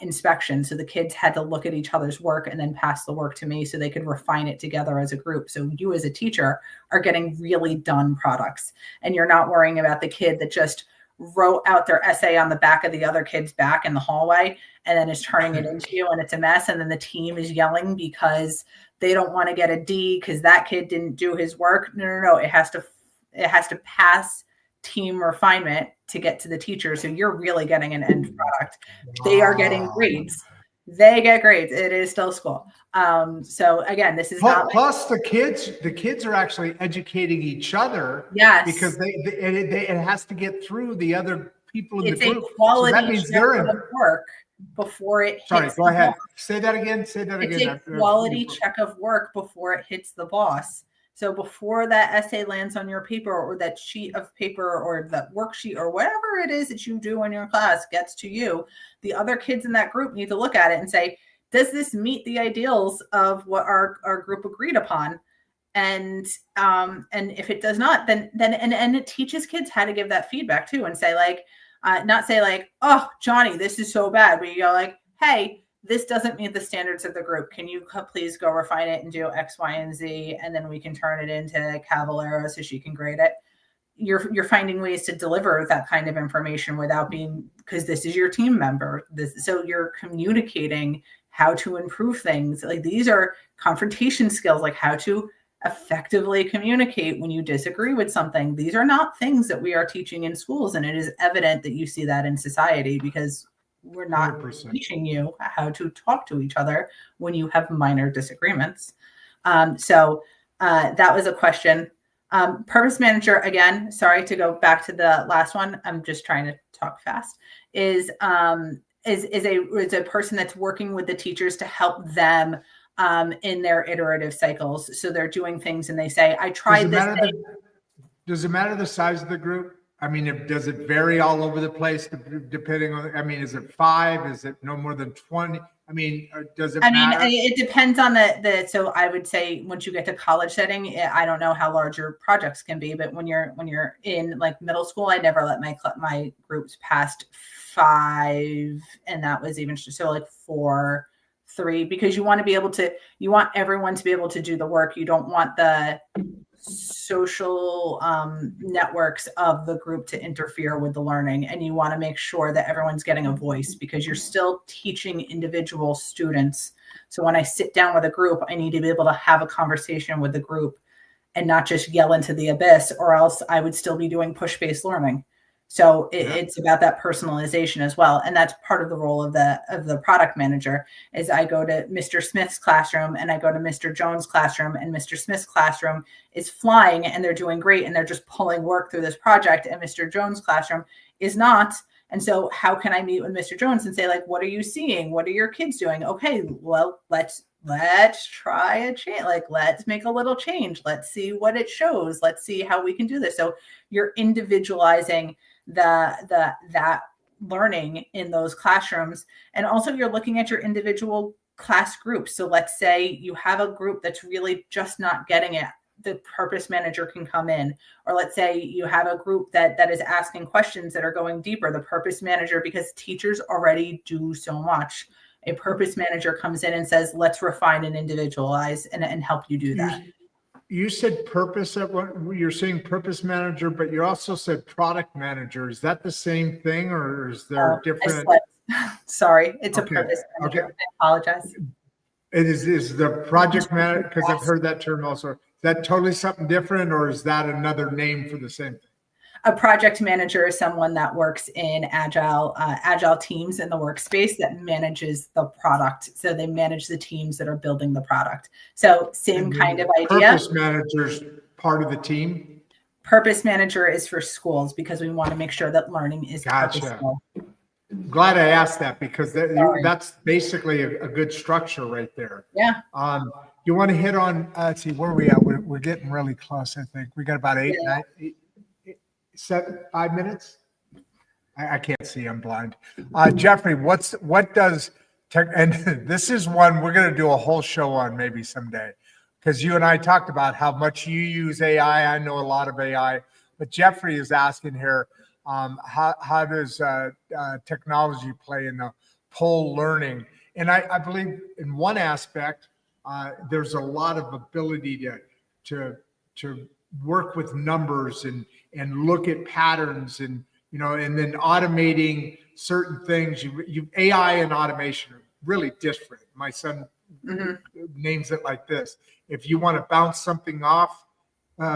inspection. So the kids had to look at each other's work and then pass the work to me so they could refine it together as a group. So you as a teacher are getting really done products, and you're not worrying about the kid that just wrote out their essay on the back of the other kid's back in the hallway and then is turning it into you, and it's a mess. And then the team is yelling because they don't want to get a D because that kid didn't do his work. No. It has to pass team refinement to get to the teacher. So you're really getting an end product. They are getting grades. They get grades. It is still school. So again, this is plus the kids are actually educating each other. Yes. Because it has to get through the other people in the group. It's a quality so that means they're in work before it hits. Sorry, go ahead. Say that again. It's a quality check of work before it hits the boss. So before that essay lands on your paper, or that sheet of paper, or that worksheet, or whatever it is that you do in your class gets to you, the other kids in that group need to look at it and say, does this meet the ideals of what our group agreed upon? And if it does not, then it teaches kids how to give that feedback too, and say like, not say like, oh, Johnny, this is so bad. But you go like, hey, this doesn't meet the standards of the group. Can you please go refine it and do X, Y, and Z, and then we can turn it into Cavallaro so she can grade it. You're finding ways to deliver that kind of information without being, because this is your team member. So you're communicating how to improve things. Like, these are confrontation skills, like how to effectively communicate when you disagree with something. These are not things that we are teaching in schools, and it is evident that you see that in society, because we're not 100%. teaching you how to talk to each other when you have minor disagreements. So that was a question. Purpose manager, again, sorry to go back to the last one, I'm just trying to talk fast, is a person that's working with the teachers to help them in their iterative cycles. So they're doing things and they say, I tried this. Does it matter the size of the group? I mean, does it vary all over the place depending on, I mean, is it 5? Is it no more than 20? I mean, does it matter? I mean, it depends on so I would say once you get to college setting, I don't know how large your projects can be, but when you're in like middle school, I never let my groups past 5. And that was even so like 4, 3, because you want everyone to be able to do the work. You don't want the social networks of the group to interfere with the learning, and you want to make sure that everyone's getting a voice, because you're still teaching individual students. So when I sit down with a group, I need to be able to have a conversation with the group and not just yell into the abyss, or else I would still be doing push-based learning. So it's about that personalization as well. And that's part of the role of the product manager. Is I go to Mr. Smith's classroom and I go to Mr. Jones' classroom, and Mr. Smith's classroom is flying and they're doing great and they're just pulling work through this project, and Mr. Jones' classroom is not. And so how can I meet with Mr. Jones and say, like, what are you seeing? What are your kids doing? Okay, well, let's try a change. Like, let's make a little change. Let's see what it shows. Let's see how we can do this. So you're individualizing that learning in those classrooms. And also you're looking at your individual class groups. So let's say you have a group that's really just not getting it. The purpose manager can come in. Or let's say you have a group that is asking questions that are going deeper. The purpose manager, because teachers already do so much, a purpose manager comes in and says, let's refine and individualize and help you do that. You said purpose at what you're saying, purpose manager, but you also said product manager. Is that the same thing, or is there different? Sorry, it's a purpose manager. Okay. I apologize. It is the project manager, because I've heard that term also. Is that totally something different, or is that another name for the same thing? A project manager is someone that works in agile teams in the workspace that manages the product. So they manage the teams that are building the product. So same kind of idea. Purpose manager's part of the team. Purpose manager is for schools, because we want to make sure that learning is purposeful. Glad I asked that, because that's basically a good structure right there. Yeah. You want to hit on, let's see, where are we at? We're getting really close, I think. We got about 5 minutes. I can't see, I'm blind. Jeffrey, what does tech, and this is one we're going to do a whole show on maybe someday, because you and I talked about how much you use AI. I know a lot of AI, but Jeffrey is asking here, how does technology play in the pole learning? And I believe in one aspect, there's a lot of ability to work with numbers and look at patterns, and and then automating certain things. You AI and automation are really different. My son names it like this: if you want to bounce something off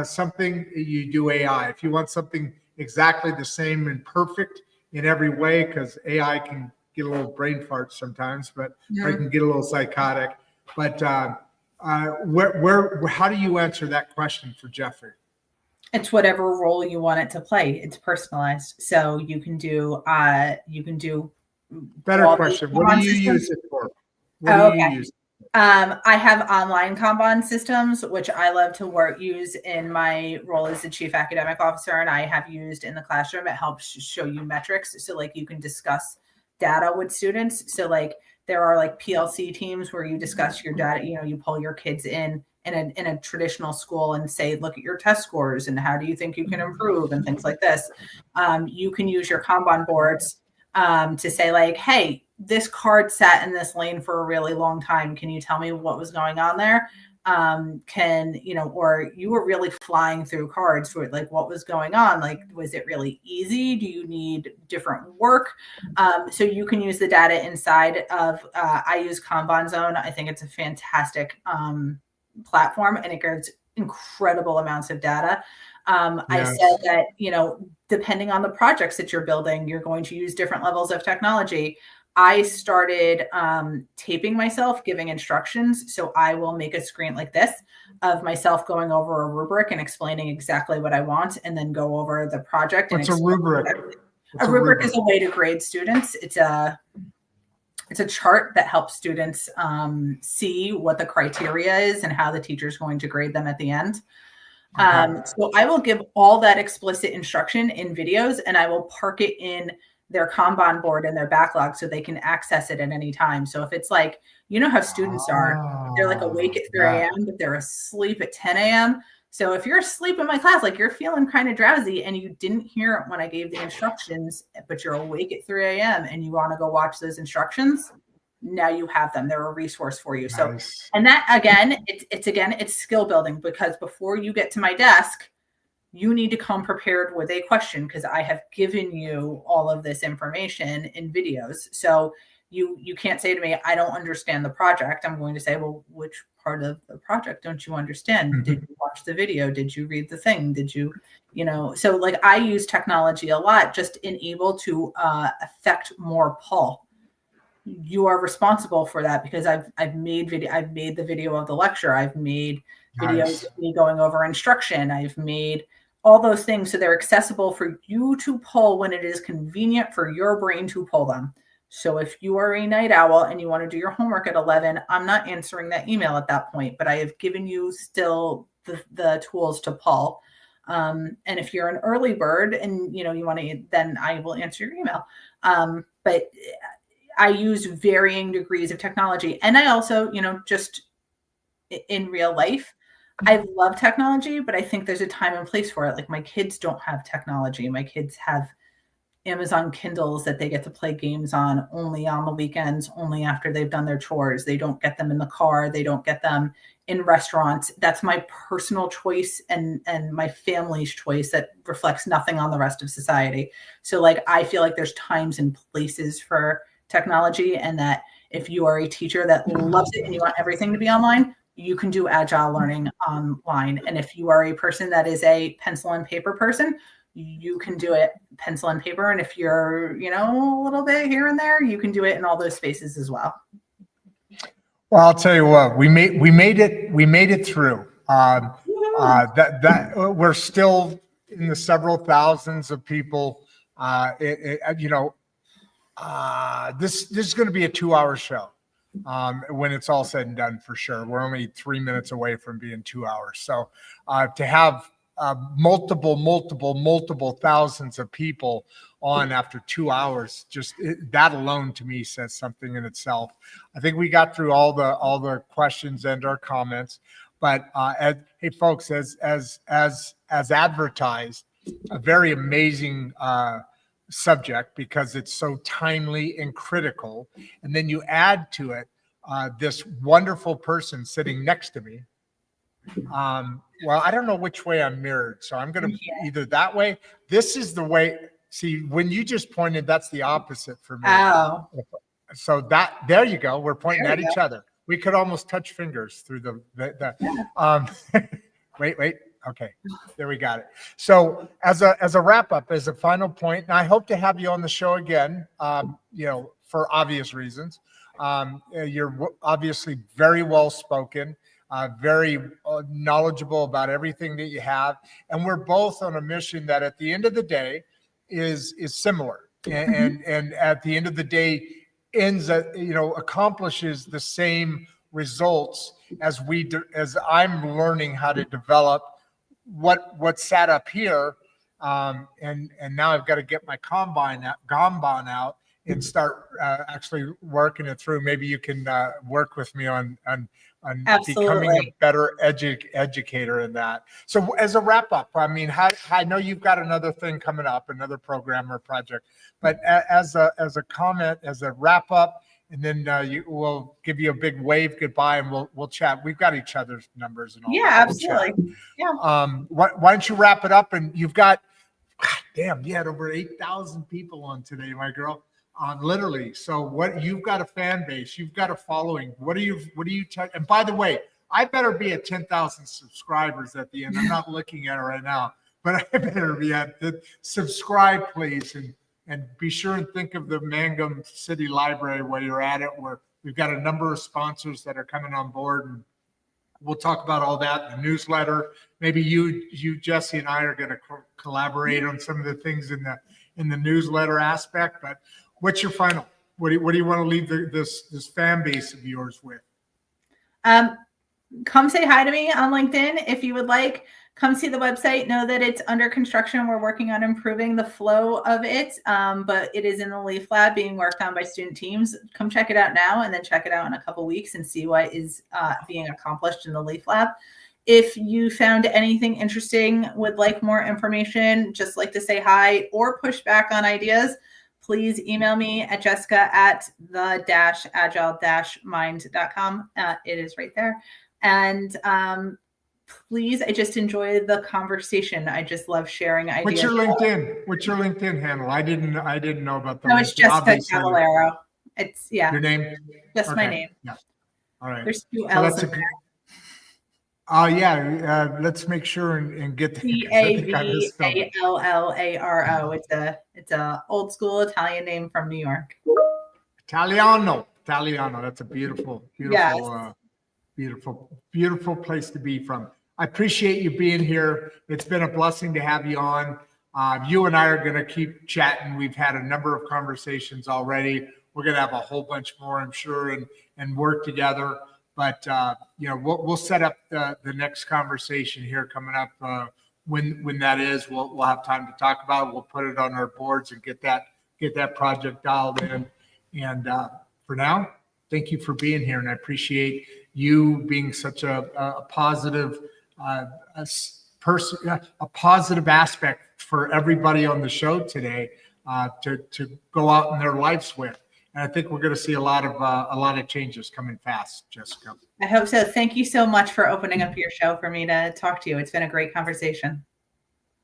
something, you do AI. If you want something exactly the same and perfect in every way, because AI can get a little brain fart sometimes, but I can get a little psychotic. But how do you answer that question for Jeffrey? It's whatever role you want it to play. It's personalized. So you can do better question. What do you use it for? What do you use? I have online Kanban systems, which I love to use in my role as the chief academic officer, and I have used in the classroom. It helps show you metrics. So like you can discuss data with students. So like there are like PLC teams where you discuss your data, you pull your kids in a traditional school and say, look at your test scores and how do you think you can improve and things like this. You can use your Kanban boards to say like, hey, this card sat in this lane for a really long time. Can you tell me what was going on there? Or you were really flying through cards for like what was going on? Like, was it really easy? Do you need different work? So you can use the data inside of, I use Kanban Zone. I think it's a fantastic platform, and it gives incredible amounts of data. I said that, depending on the projects that you're building, you're going to use different levels of technology. I started taping myself, giving instructions. So I will make a screen like this of myself going over a rubric and explaining exactly what I want, and then go over the project. What's a rubric? A rubric is a way to grade students. It's a chart that helps students see what the criteria is and how the teacher's going to grade them at the end. So I will give all that explicit instruction in videos, and I will park it in their Kanban board and their backlog so they can access it at any time. So if it's like, how students are, they're like awake at 3 a.m., but they're asleep at 10 a.m. So if you're asleep in my class, like you're feeling kind of drowsy and you didn't hear it when I gave the instructions, but you're awake at 3 a.m. and you want to go watch those instructions, now you have them. They're a resource for you. So, and that again, it's skill building, because before you get to my desk, you need to come prepared with a question, because I have given you all of this information in videos. So you can't say to me, I don't understand the project. I'm going to say, well, which part of the project don't you understand? Mm-hmm. Did you watch the video? Did you read the thing? Did you, so like I use technology a lot, just able to affect more pull. You are responsible for that, because I've made the video of the lecture. I've made videos of me going over instruction. I've made all those things so they're accessible for you to pull when it is convenient for your brain to pull them. So if you are a night owl and you want to do your homework at 11, I'm not answering that email at that point, but I have given you still the tools to pull. And if you're an early bird and you want to, then I will answer your email. But I use varying degrees of technology. And I also, just in real life, I love technology, but I think there's a time and place for it. Like my kids don't have technology. My kids have Amazon Kindles that they get to play games on only on the weekends, only after they've done their chores. They don't get them in the car. They don't get them in restaurants. That's my personal choice and my family's choice that reflects nothing on the rest of society. So like, I feel like there's times and places for technology, and that if you are a teacher that loves it and you want everything to be online, you can do Agile learning online. And if you are a person that is a pencil and paper person, you can do it pencil and paper. And if you're, a little bit here and there, you can do it in all those spaces as well. Well, I'll tell you what, we made it through. That we're still in the several thousands of people. This is going to be a 2-hour show when it's all said and done, for sure. We're only 3 minutes away from being 2 hours. So to have multiple thousands of people on after 2 hours, that alone to me says something in itself. I think we got through all the questions and our comments, but hey folks, as advertised, a very amazing subject, because it's so timely and critical. And then you add to it this wonderful person sitting next to me. Well, I don't know which way I'm mirrored, so I'm going to either that way. This is the way. See, when you just pointed, that's the opposite for me. Oh. So there you go. We're pointing at each other. We could almost touch fingers through the wait. Okay, there we got it. So as a wrap up, as a final point, and I hope to have you on the show again, for obvious reasons. You're obviously very well spoken, very knowledgeable about everything that you have. And we're both on a mission that at the end of the day is similar. And at the end of the day accomplishes the same results as I'm learning how to develop what sat up here, and now I've got to get my Kanban out and start actually working it through. Maybe you can work with me on on becoming Absolutely. a better educator in that. So as a wrap up, I mean, I know you've got another thing coming up, another program or project, but as a comment, as a wrap up, and then we'll give you a big wave goodbye, and we'll chat. We've got each other's numbers and all Yeah, that. absolutely. Yeah. Why don't you wrap it up? And you've got, damn, you had over 8,000 people on today, my girl. Literally. So what, you've got a fan base, you've got a following. What do you and by the way, I better be at 10,000 subscribers at the end. I'm not looking at it right now, but I better be at the subscribe, please. And be sure and think of the Mangum City Library while you're at it, where we've got a number of sponsors that are coming on board, and we'll talk about all that in the newsletter. Maybe you, Jesse, and I are going to collaborate on some of the things in the newsletter aspect. But what's your final? What do you want to leave this fan base of yours with? Come say hi to me on LinkedIn if you would like. Come see the website. Know that it's under construction. We're working on improving the flow of it, but it is in the L-EAF Lab being worked on by student teams. Come check it out now, and then check it out in a couple weeks and see what is being accomplished in the L-EAF Lab. If you found anything interesting, would like more information, just like to say hi or push back on ideas, please email me at jessica@the-agile-mind.com. It is right there. And please, I just enjoy the conversation. I just love sharing ideas. What's your LinkedIn handle? I didn't know about that. No, it's Jessica Cavallaro. It's your name. Just my name. Yeah. All right. There's 2 L's in there. Oh yeah. Let's make sure and get the Cavallaro. It's a old school Italian name from New York. Italiano. That's a beautiful, Yes. beautiful place to be from. I appreciate you being here. It's been a blessing to have you on. You and I are going to keep chatting. We've had a number of conversations already. We're going to have a whole bunch more, I'm sure, and work together. But we'll set up the next conversation here coming up. When that is, we'll have time to talk about it. We'll put it on our boards and get that project dialed in. And for now, thank you for being here, and I appreciate you being such a positive person, a positive aspect for everybody on the show today to go out in their lives with. And I think we're going to see a lot of changes coming fast, Jessica. I hope so. Thank you so much for opening up your show for me to talk to you. It's been a great conversation.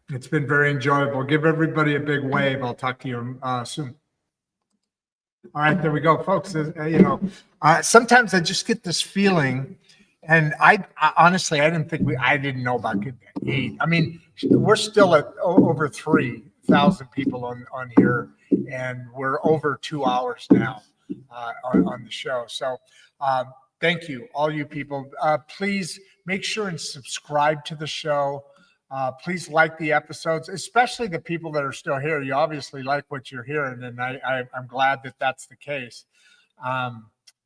It's been very enjoyable. Give everybody a big wave. I'll talk to you soon. All right, there we go, folks. Sometimes I just get this feeling, and I honestly, I didn't know about getting 8. I mean, we're still at over 3,000 people on here, and we're over 2 hours now on the show. So thank you, all you people. Please make sure and subscribe to the show. Please like the episodes, especially the people that are still here. You obviously like what you're hearing, and I'm glad that that's the case. But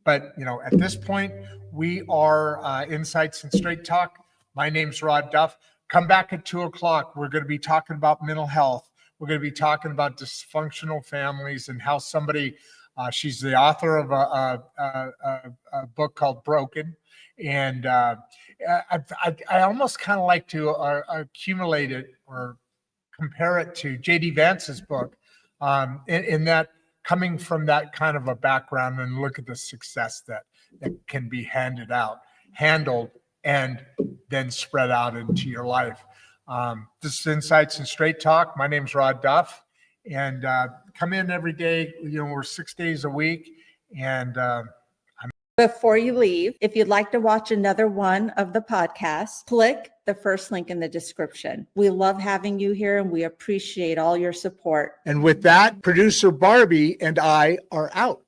at this point, we are Insights and Straight Talk. My name's Rod Duff. Come back at 2:00. We're going to be talking about mental health. We're going to be talking about dysfunctional families and how somebody. She's the author of a book called Broken. And I almost kind of like to accumulate it or compare it to J.D. Vance's book in that coming from that kind of a background, and look at the success that can be handled, and then spread out into your life. This is Insights and Straight Talk. My name's Rod Duff, and come in every day. We're 6 days a week, and before you leave, if you'd like to watch another one of the podcasts, click the first link in the description. We love having you here, and we appreciate all your support. And with that, producer Barbie and I are out.